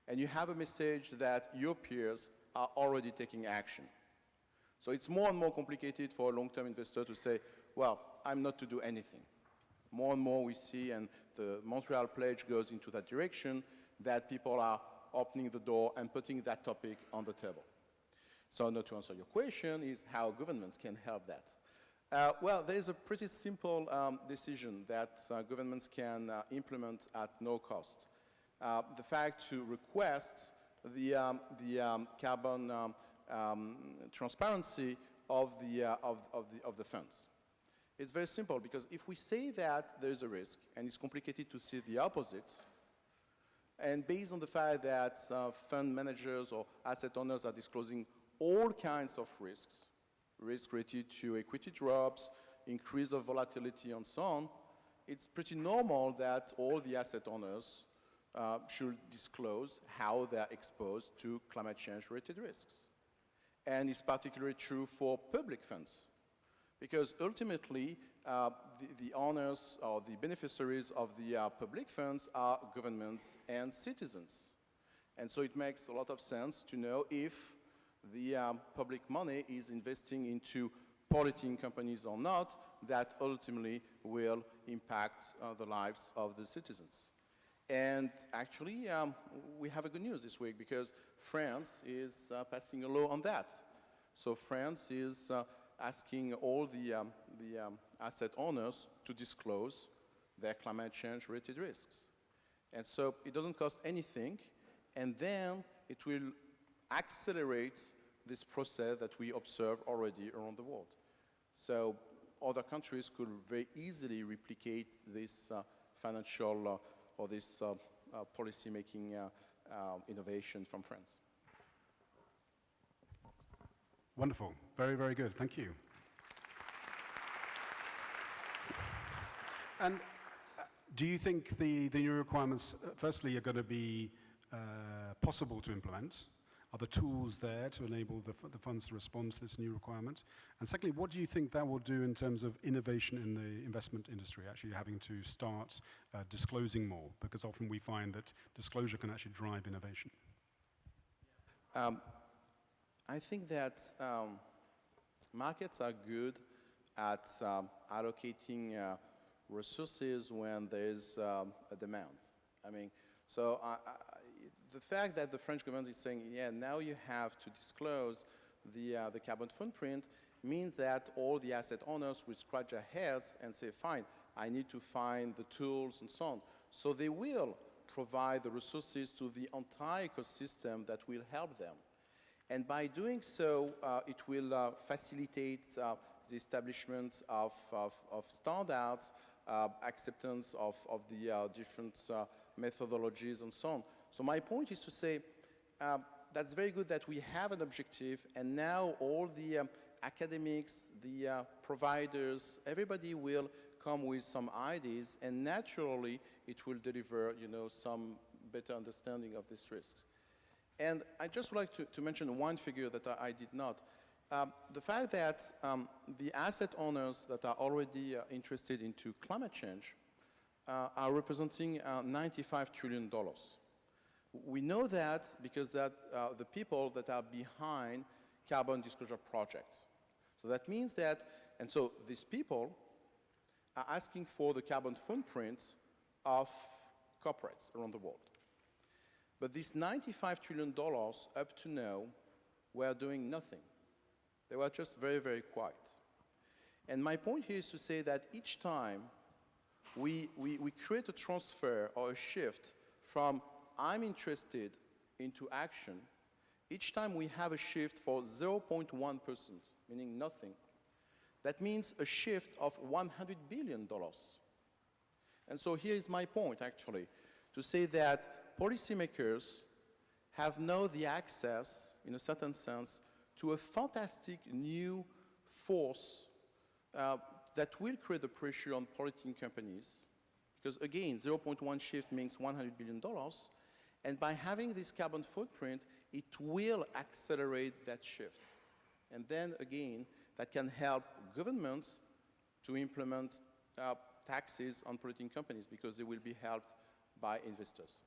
And you have a message that your peers are already taking action. So it's more and more complicated for a long-term investor to say, well, I'm not to do anything. More and more we see, and the Montreal Pledge goes into that direction, that people are opening the door and putting that topic on the table. So now to answer your question is how governments can help that. Well, there's a pretty simple decision that governments can implement at no cost. The fact to request the carbon transparency of the funds. It's very simple, because if we say that there's a risk, and it's complicated to see the opposite, and based on the fact that fund managers or asset owners are disclosing all kinds of risks related to equity drops, increase of volatility, and so on, it's pretty normal that all the asset owners should disclose how they're exposed to climate change-related risks. And it's particularly true for public funds, because ultimately the owners or the beneficiaries of the public funds are governments and citizens. And so it makes a lot of sense to know if the public money is investing into polluting companies or not, that ultimately will impact the lives of the citizens. And actually, we have a good news this week, because France is passing a law on that. So France is asking all the asset owners to disclose their climate change-related risks. And so it doesn't cost anything, and then it will accelerate this process that we observe already around the world. So other countries could very easily replicate this financial or this policy-making innovation from France. Wonderful. Very, very good. Thank you. And do you think the new requirements, firstly, are going to be possible to implement? Are the tools there to enable the funds to respond to this new requirement? And secondly, what do you think that will do in terms of innovation in the investment industry, actually having to start disclosing more? Because often we find that disclosure can actually drive innovation. I think that markets are good at allocating resources when there's a demand. I mean, so the fact that the French government is saying, yeah, now you have to disclose the carbon footprint means that all the asset owners will scratch their heads and say, fine, I need to find the tools and so on. So they will provide the resources to the entire ecosystem that will help them. And by doing so, it will facilitate the establishment of standards, acceptance of the different methodologies and so on. So my point is to say that's very good that we have an objective, and now all the academics, the providers, everybody will come with some ideas, and naturally it will deliver, some better understanding of these risks. And I just would like to mention one figure that I did not. The fact that the asset owners that are already interested into climate change are representing $95 trillion. We know that because that the people that are behind carbon disclosure projects. So that means that, and so these people are asking for the carbon footprint of corporates around the world. But these $95 trillion up to now were doing nothing. They were just very, very quiet. And my point here is to say that each time we create a transfer or a shift from I'm interested into action, each time we have a shift for 0.1%, meaning nothing, that means a shift of $100 billion. And so here is my point, actually, to say that policymakers have now the access, in a certain sense, to a fantastic new force that will create the pressure on polluting companies. Because again, 0.1 shift means $100 billion. And by having this carbon footprint, it will accelerate that shift. And then again, that can help governments to implement taxes on polluting companies because they will be helped by investors.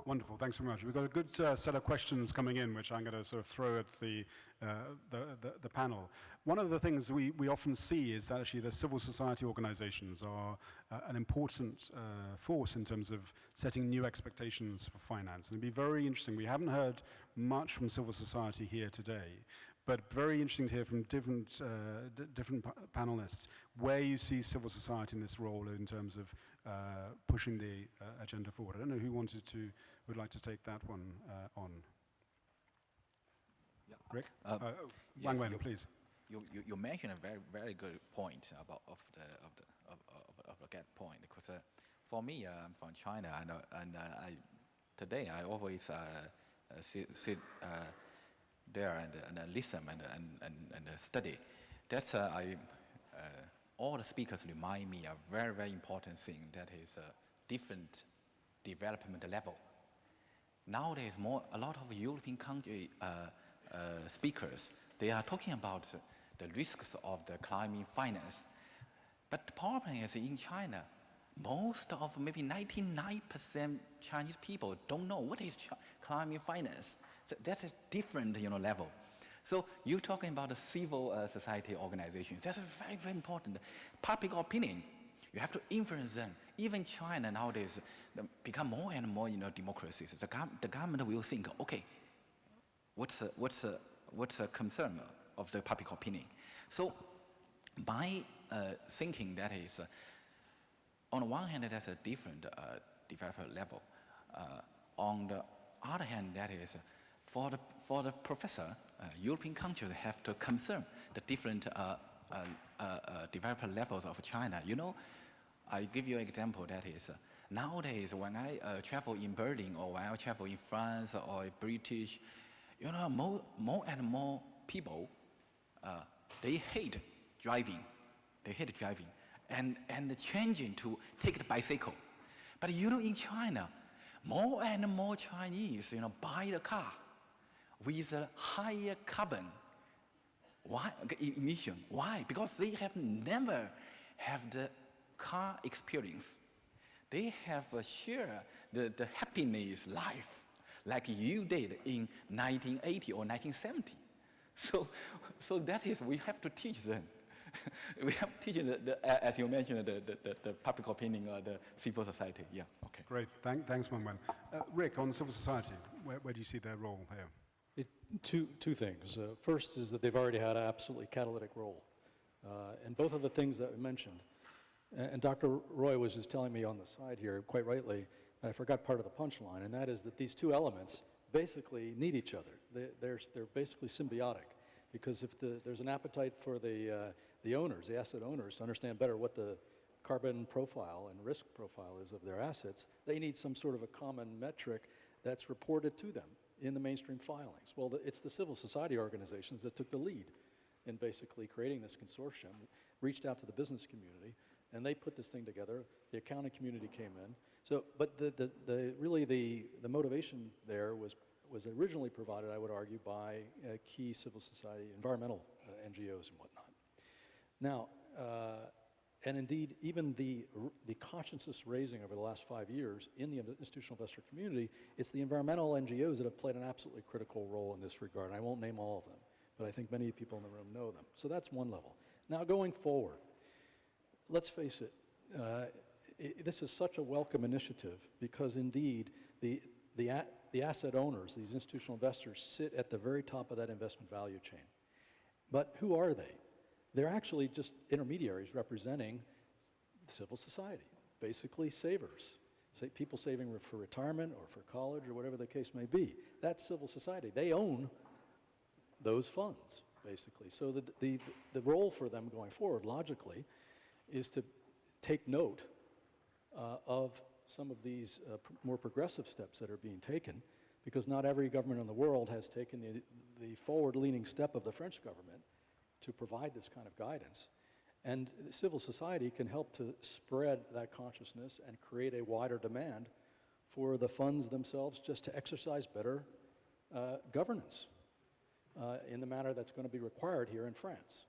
Wonderful, thanks very much. We've got a good set of questions coming in, which I'm going to sort of throw at the panel. One of the things we often see is that actually the civil society organizations are an important force in terms of setting new expectations for finance. And it'd be very interesting. We haven't heard much from civil society here today, but very interesting to hear from different panelists where you see civil society in this role in terms of pushing the agenda forward. I don't know who would like to take that one on. Yeah. Rick? Yes, Wang Wen, please. You mentioned a very good point about of the get point because for me I'm from China and today I always sit there and listen and study. That's all the speakers remind me a very important thing, that is a different development level. Nowadays, a lot of European country speakers, they are talking about the risks of the climate finance. But the problem is in China, most of maybe 99% Chinese people don't know what is climate finance. So that's a different level. So you're talking about the civil society organizations. That's very important. Public opinion, you have to influence them. Even China nowadays become more and more democracies. The government will think, okay, what's the concern of the public opinion? So by thinking that is, on the one hand, that's a different developer level. On the other hand, that is, for the professor, European countries have to concern the different developer levels of China. I give you an example, that is, nowadays when I travel in Berlin or when I travel in France or British, more and more people, they hate driving. They hate driving and changing to take the bicycle. But in China, more and more Chinese, buy the car with a higher carbon emission. Why? Because they have never have the car experience. They have share the happiness life like you did in 1980 or 1970. So that is, we have to teach them. We have to teach them, as you mentioned, the public opinion, the civil society. Yeah, okay. Great, thanks, Wang Wen. Rick, on civil society, where do you see their role here? Two things. First is that they've already had an absolutely catalytic role. And both of the things that I mentioned, and Dr. Roy was just telling me on the side here, quite rightly, and I forgot part of the punchline, and that is that these two elements basically need each other. They're basically symbiotic, because if there's an appetite for the owners, the asset owners, to understand better what the carbon profile and risk profile is of their assets, they need some sort of a common metric that's reported to them in the mainstream filings. Well, it's the civil society organizations that took the lead in basically creating this consortium, reached out to the business community, and they put this thing together. The accounting community came in. So, but really the motivation there was originally provided, I would argue, by key civil society, environmental NGOs and whatnot. Now, and indeed, even the consciousness raising over the last 5 years in the institutional investor community, it's the environmental NGOs that have played an absolutely critical role in this regard. And I won't name all of them, but I think many people in the room know them. So that's one level. Now, going forward, let's face it, this is such a welcome initiative because indeed the asset owners, these institutional investors, sit at the very top of that investment value chain. But who are they? They're actually just intermediaries representing civil society, basically savers, people saving for retirement or for college or whatever the case may be. That's civil society. They own those funds, basically. So the role for them going forward, logically, is to take note of some of these more progressive steps that are being taken, because not every government in the world has taken the forward-leaning step of the French government to provide this kind of guidance. And civil society can help to spread that consciousness and create a wider demand for the funds themselves just to exercise better governance in the manner that's going to be required here in France.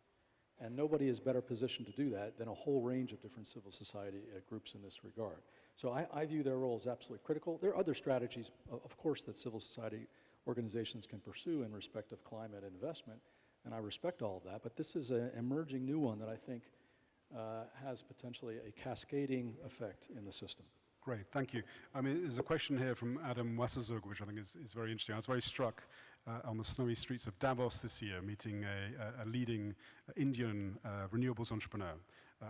And nobody is better positioned to do that than a whole range of different civil society groups in this regard. So I view their role as absolutely critical. There are other strategies, of course, that civil society organizations can pursue in respect of climate investment, and I respect all of that, but this is an emerging new one that I think has potentially a cascading effect in the system. Great, thank you. I mean, there's a question here from Adam Wasserzug, which I think is very interesting. I was very struck on the snowy streets of Davos this year, meeting a leading Indian renewables entrepreneur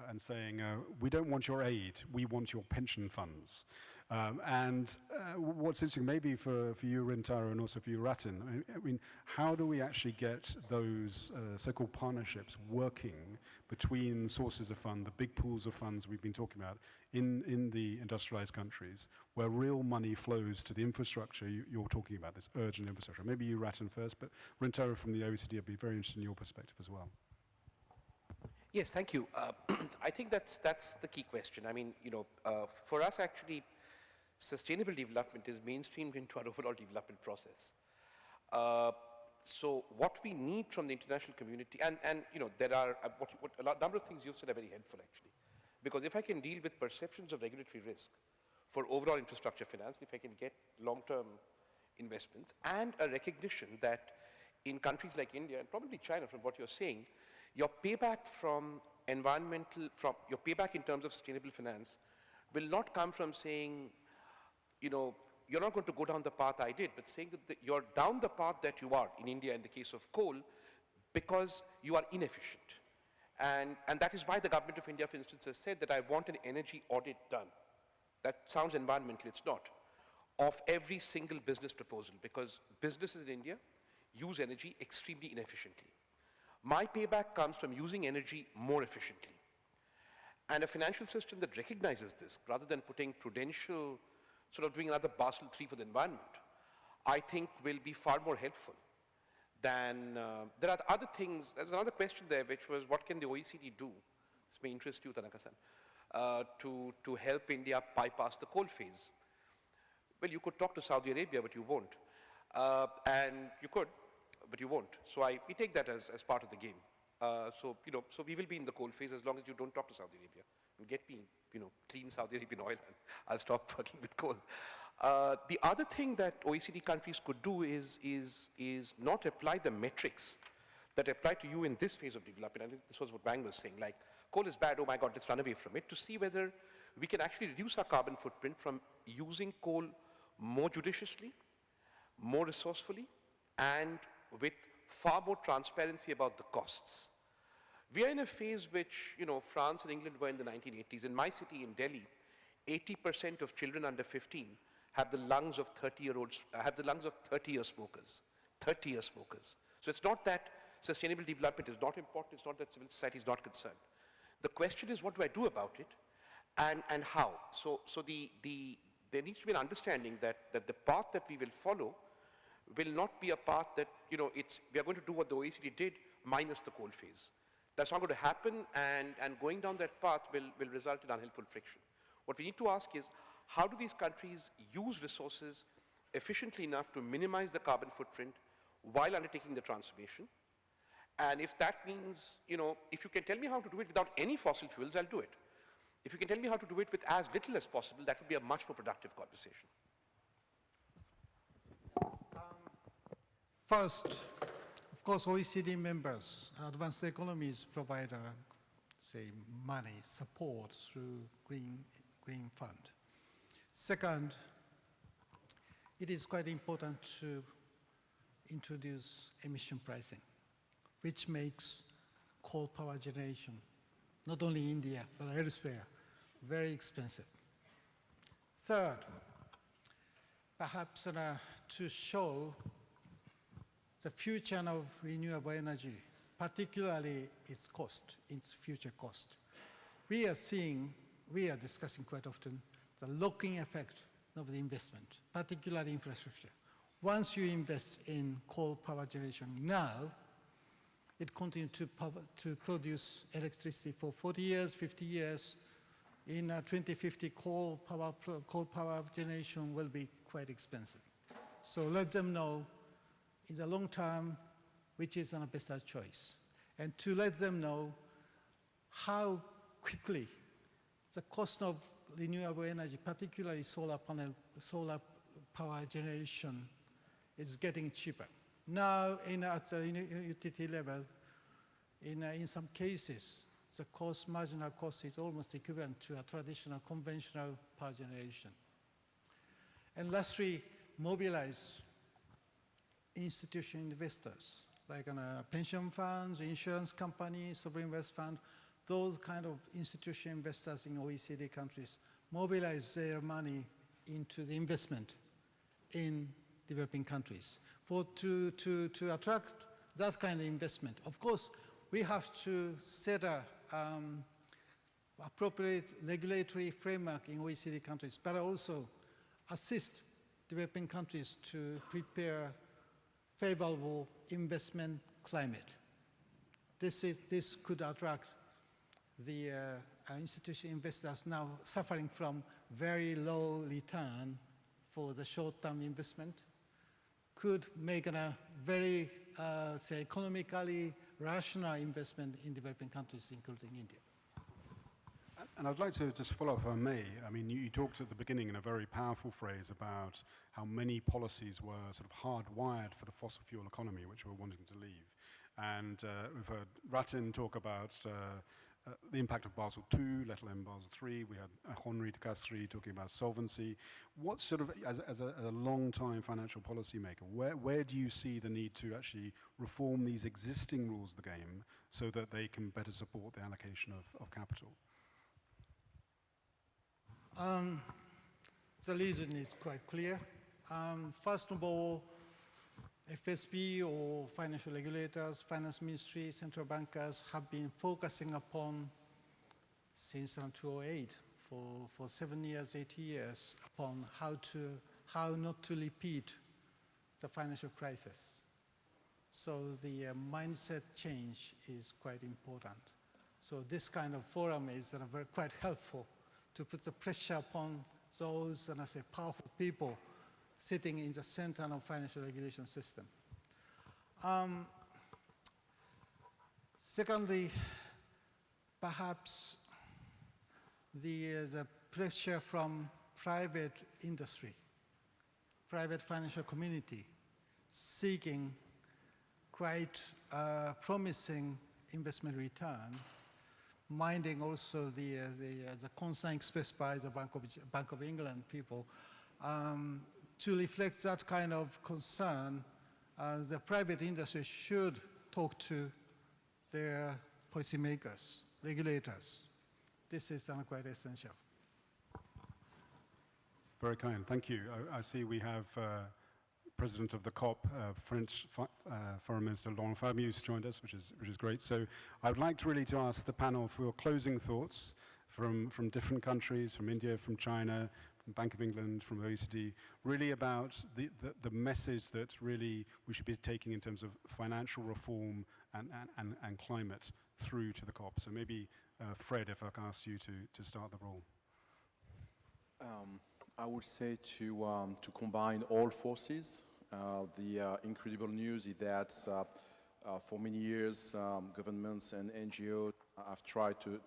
and saying, we don't want your aid, we want your pension funds. What's interesting, maybe for you, Rintaro, and also for you, Ratin, I mean, how do we actually get those so-called partnerships working between sources of fund, the big pools of funds we've been talking about in the industrialized countries, where real money flows to the infrastructure you're talking about, this urgent infrastructure? Maybe you, Ratin, first, but Rintaro from the OECD, I'd be very interested in your perspective as well. Yes, thank you. I think that's the key question. I mean, for us actually, sustainable development is mainstreamed into our overall development process. So what we need from the international community, and there are a number of things you've said are very helpful actually. Because if I can deal with perceptions of regulatory risk for overall infrastructure finance, if I can get long-term investments and a recognition that in countries like India and probably China, from what you're saying, your payback your payback in terms of sustainable finance will not come from saying, you're not going to go down the path I did, but saying that you're down the path that you are in India in the case of coal because you are inefficient. And that is why the government of India, for instance, has said that I want an energy audit done. That sounds environmental, it's not. Of every single business proposal, because businesses in India use energy extremely inefficiently. My payback comes from using energy more efficiently. And a financial system that recognizes this, rather than putting prudential, sort of doing another Basel III for the environment, I think will be far more helpful than, there are other things. There's another question there, which was what can the OECD do? This may interest you, Tanaka-san, to help India bypass the coal phase. Well, you could talk to Saudi Arabia, but you won't. And you could, but you won't. So we take that as part of the game. So we will be in the coal phase as long as you don't talk to Saudi Arabia. And get me, clean Saudi Arabian oil, and I'll stop working with coal. The other thing that OECD countries could do is not apply the metrics that apply to you in this phase of development. I think this was what Wang was saying, like, coal is bad, oh my God, let's run away from it, to see whether we can actually reduce our carbon footprint from using coal more judiciously, more resourcefully, and with far more transparency about the costs. We are in a phase which, France and England were in the 1980s. In my city, in Delhi, 80% of children under 15 have the lungs of 30-year-olds, have the lungs of 30-year smokers. 30-year smokers. So it's not that sustainable development is not important, it's not that civil society is not concerned. The question is, what do I do about it, and how? So there needs to be an understanding that the path that we will follow will not be a path that, we are going to do what the OECD did minus the coal phase. That's not going to happen, and going down that path will result in unhelpful friction. What we need to ask is, how do these countries use resources efficiently enough to minimize the carbon footprint while undertaking the transformation? And if that means, if you can tell me how to do it without any fossil fuels, I'll do it. If you can tell me how to do it with as little as possible, that would be a much more productive conversation. First, of course, OECD members, advanced economies provide, money, support through Green Fund. Second, it is quite important to introduce emission pricing, which makes coal power generation, not only in India, but elsewhere, very expensive. Third, perhaps to show the future of renewable energy, particularly its cost, its future cost. We are discussing quite often the lock-in effect of the investment, particularly infrastructure. Once you invest in coal power generation now, it continues to produce electricity for 40 years, 50 years, in 2050 coal power generation will be quite expensive. So let them know in the long term which is a better choice. And to let them know how quickly the cost of renewable energy, particularly solar power generation, is getting cheaper. Now, at the utility level, in some cases, the marginal cost is almost equivalent to a traditional conventional power generation. And lastly, mobilize institutional investors, like pension funds, insurance companies, sovereign wealth fund, those kind of institutional investors in OECD countries mobilize their money into the investment in developing countries. To attract that kind of investment, of course, we have to set a appropriate regulatory framework in OECD countries, but also assist developing countries to prepare favorable investment climate. This could attract the institutional investors now suffering from very low return for the short-term investment, could make a very, say, economically rational investment in developing countries, including India. And I'd like to just follow up, if I may. I mean, you talked at the beginning in a very powerful phrase about how many policies were sort of hardwired for the fossil fuel economy, which we're wanting to leave. And we've heard Ratin talk about the impact of Basel II, let alone Basel III. We had Henri de Castries talking about solvency. What sort of, as a long-time financial policymaker, where do you see the need to actually reform these existing rules of the game so that they can better support the allocation of capital? The reason is quite clear. First of all, FSB or financial regulators, finance ministry, central bankers have been focusing upon, since 2008, for 7 years, 8 years, upon how not to repeat the financial crisis. So the mindset change is quite important. So this kind of forum is quite helpful to put the pressure upon those, and I say, powerful people sitting in the center of financial regulation system. Secondly, perhaps the pressure from private industry, private financial community, seeking quite promising investment return, minding also the concern expressed by the Bank of England people. To reflect that kind of concern, the private industry should talk to their policymakers, regulators. This is quite essential. Very kind, thank you. I see we have President of the COP, French Foreign Minister Laurent Fabius joined us, which is great. So I would like to ask the panel for your closing thoughts from different countries, from India, from China, from Bank of England, from OECD, really about the message that really we should be taking in terms of financial reform and climate through to the COP. So maybe Fred, if I can ask you to start the role. I would say to combine all forces. The incredible news is that for many years, governments and NGOs have tried to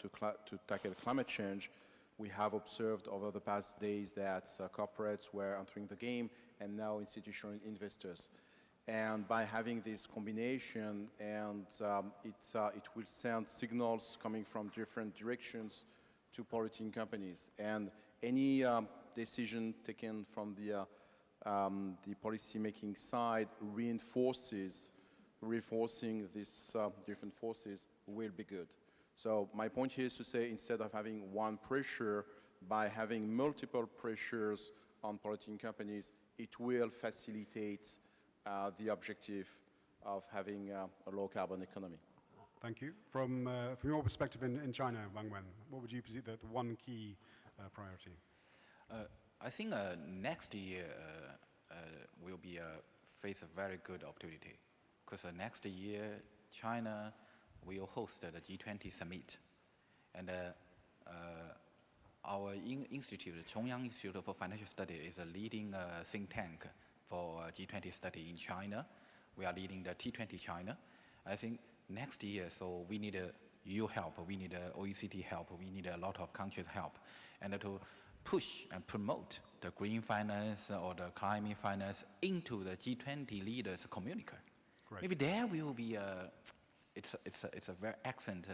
tackle climate change. We have observed over the past days that corporates were entering the game and now institutional investors. And by having this combination, and it will send signals coming from different directions to polluting companies. And any decision taken from the policy-making side reinforcing these different forces will be good. So my point here is to say, instead of having one pressure, by having multiple pressures on polluting companies, it will facilitate the objective of having a low-carbon economy. Thank you. From your perspective in China, Wang Wen, what would you perceive the one key priority? I think next year will be face a very good opportunity, because next year China will host the G20 summit, and our institute, Chongyang Institute for Financial Study, is a leading think tank for G20 study in China. We are leading the T20 China. I think next year, so we need your help, we need OECD help, we need a lot of countries' help, and to push and promote the green finance or the climate finance into the G20 leaders' communique. Great. Maybe there will be it's a very excellent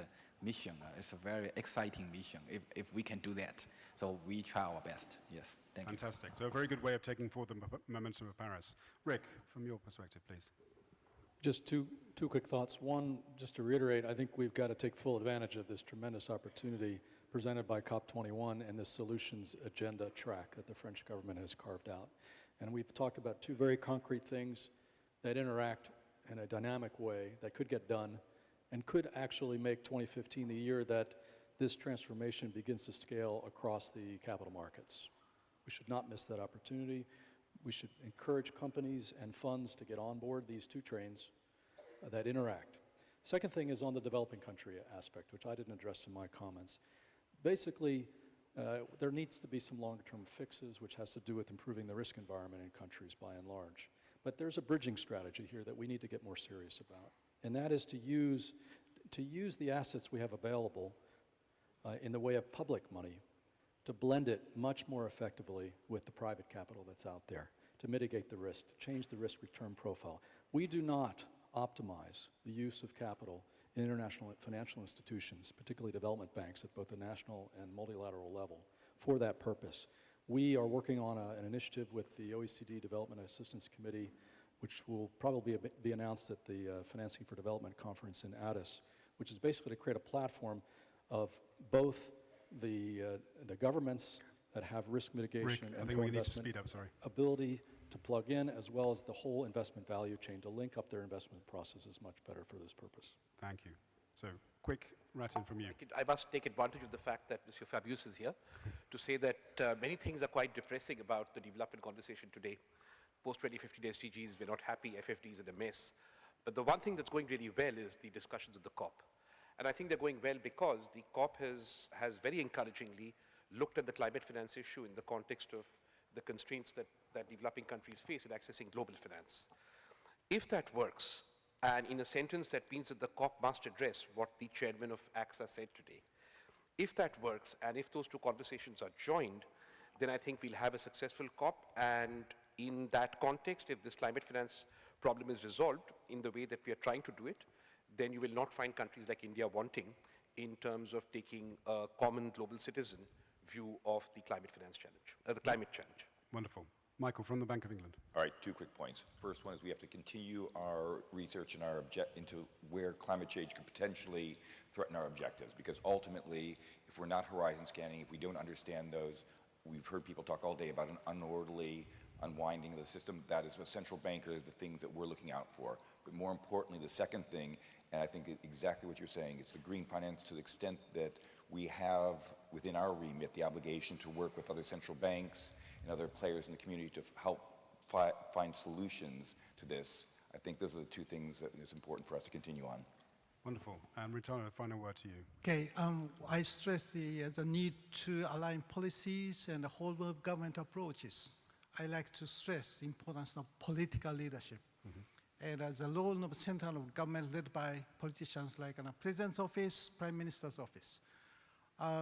mission. It's a very exciting mission if we can do that. So we try our best. Yes, thank you. Fantastic. So a very good way of taking forward the momentum of Paris. Rick, from your perspective, please. Just two quick thoughts. One, just to reiterate, I think we've got to take full advantage of this tremendous opportunity presented by COP21 and the solutions agenda track that the French government has carved out. And we've talked about two very concrete things that interact in a dynamic way that could get done and could actually make 2015 the year that this transformation begins to scale across the capital markets. We should not miss that opportunity. We should encourage companies and funds to get on board these two trains that interact. Second thing is on the developing country aspect, which I didn't address in my comments. Basically, there needs to be some longer-term fixes, which has to do with improving the risk environment in countries by and large. But there's a bridging strategy here that we need to get more serious about, and that is to use the assets we have available in the way of public money to blend it much more effectively with the private capital that's out there, to mitigate the risk, to change the risk-return profile. We do not optimize the use of capital in international financial institutions, particularly development banks at both the national and multilateral level, for that purpose. We are working on an initiative with the OECD Development Assistance Committee, which will probably be announced at the Financing for Development conference in Addis, which is basically to create a platform of both the governments that have risk mitigation Rick, and I think we need to co-investment speed up, sorry. ability to plug in, as well as the whole investment value chain to link up their investment processes much better for this purpose. Thank you. So, quick Ratin from you. I must take advantage of the fact that Mr. Fabius is here to say that many things are quite depressing about the development conversation today. Post-2015 SDGs, we're not happy, FFD is in a mess. But the one thing that's going really well is the discussions at the COP. And I think they're going well because the COP has very encouragingly looked at the climate finance issue in the context of the constraints that developing countries face in accessing global finance. If that works, and in a sentence that means that the COP must address what the chairman of AXA said today, if that works, and if those two conversations are joined, then I think we'll have a successful COP, and in that context, if this climate finance problem is resolved in the way that we are trying to do it, then you will not find countries like India wanting in terms of taking a common global citizen view of the climate finance challenge, the climate challenge. Wonderful. Michael, from the Bank of England. All right, two quick points. First one is we have to continue our research and our into where climate change could potentially threaten our objectives, because ultimately, if we're not horizon scanning, if we don't understand those, we've heard people talk all day about an unorderly unwinding of the system. That is a central banker, the things that we're looking out for. But more importantly, the second thing, and I think exactly what you're saying, it's the green finance to the extent that we have within our remit the obligation to work with other central banks and other players in the community to help find solutions to this. I think those are the two things that it's important for us to continue on. Wonderful. And Ritano, final word to you. Okay, I stress the need to align policies and the whole of government approaches. I like to stress the importance of political leadership. And as a role of central government led by politicians like the President's office, Prime Minister's office.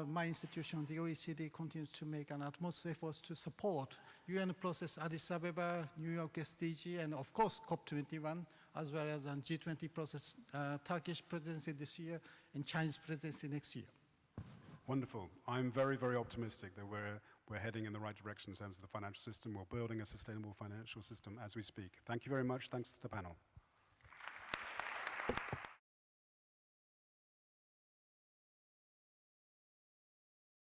My institution, the OECD, continues to make an utmost effort to support UN process Addis Ababa, New York SDG, and of course COP21, as well as G20 process, Turkish presidency this year and Chinese presidency next year. Wonderful. I'm very, very optimistic that we're heading in the right direction in terms of the financial system. We're building a sustainable financial system as we speak. Thank you very much. Thanks to the panel.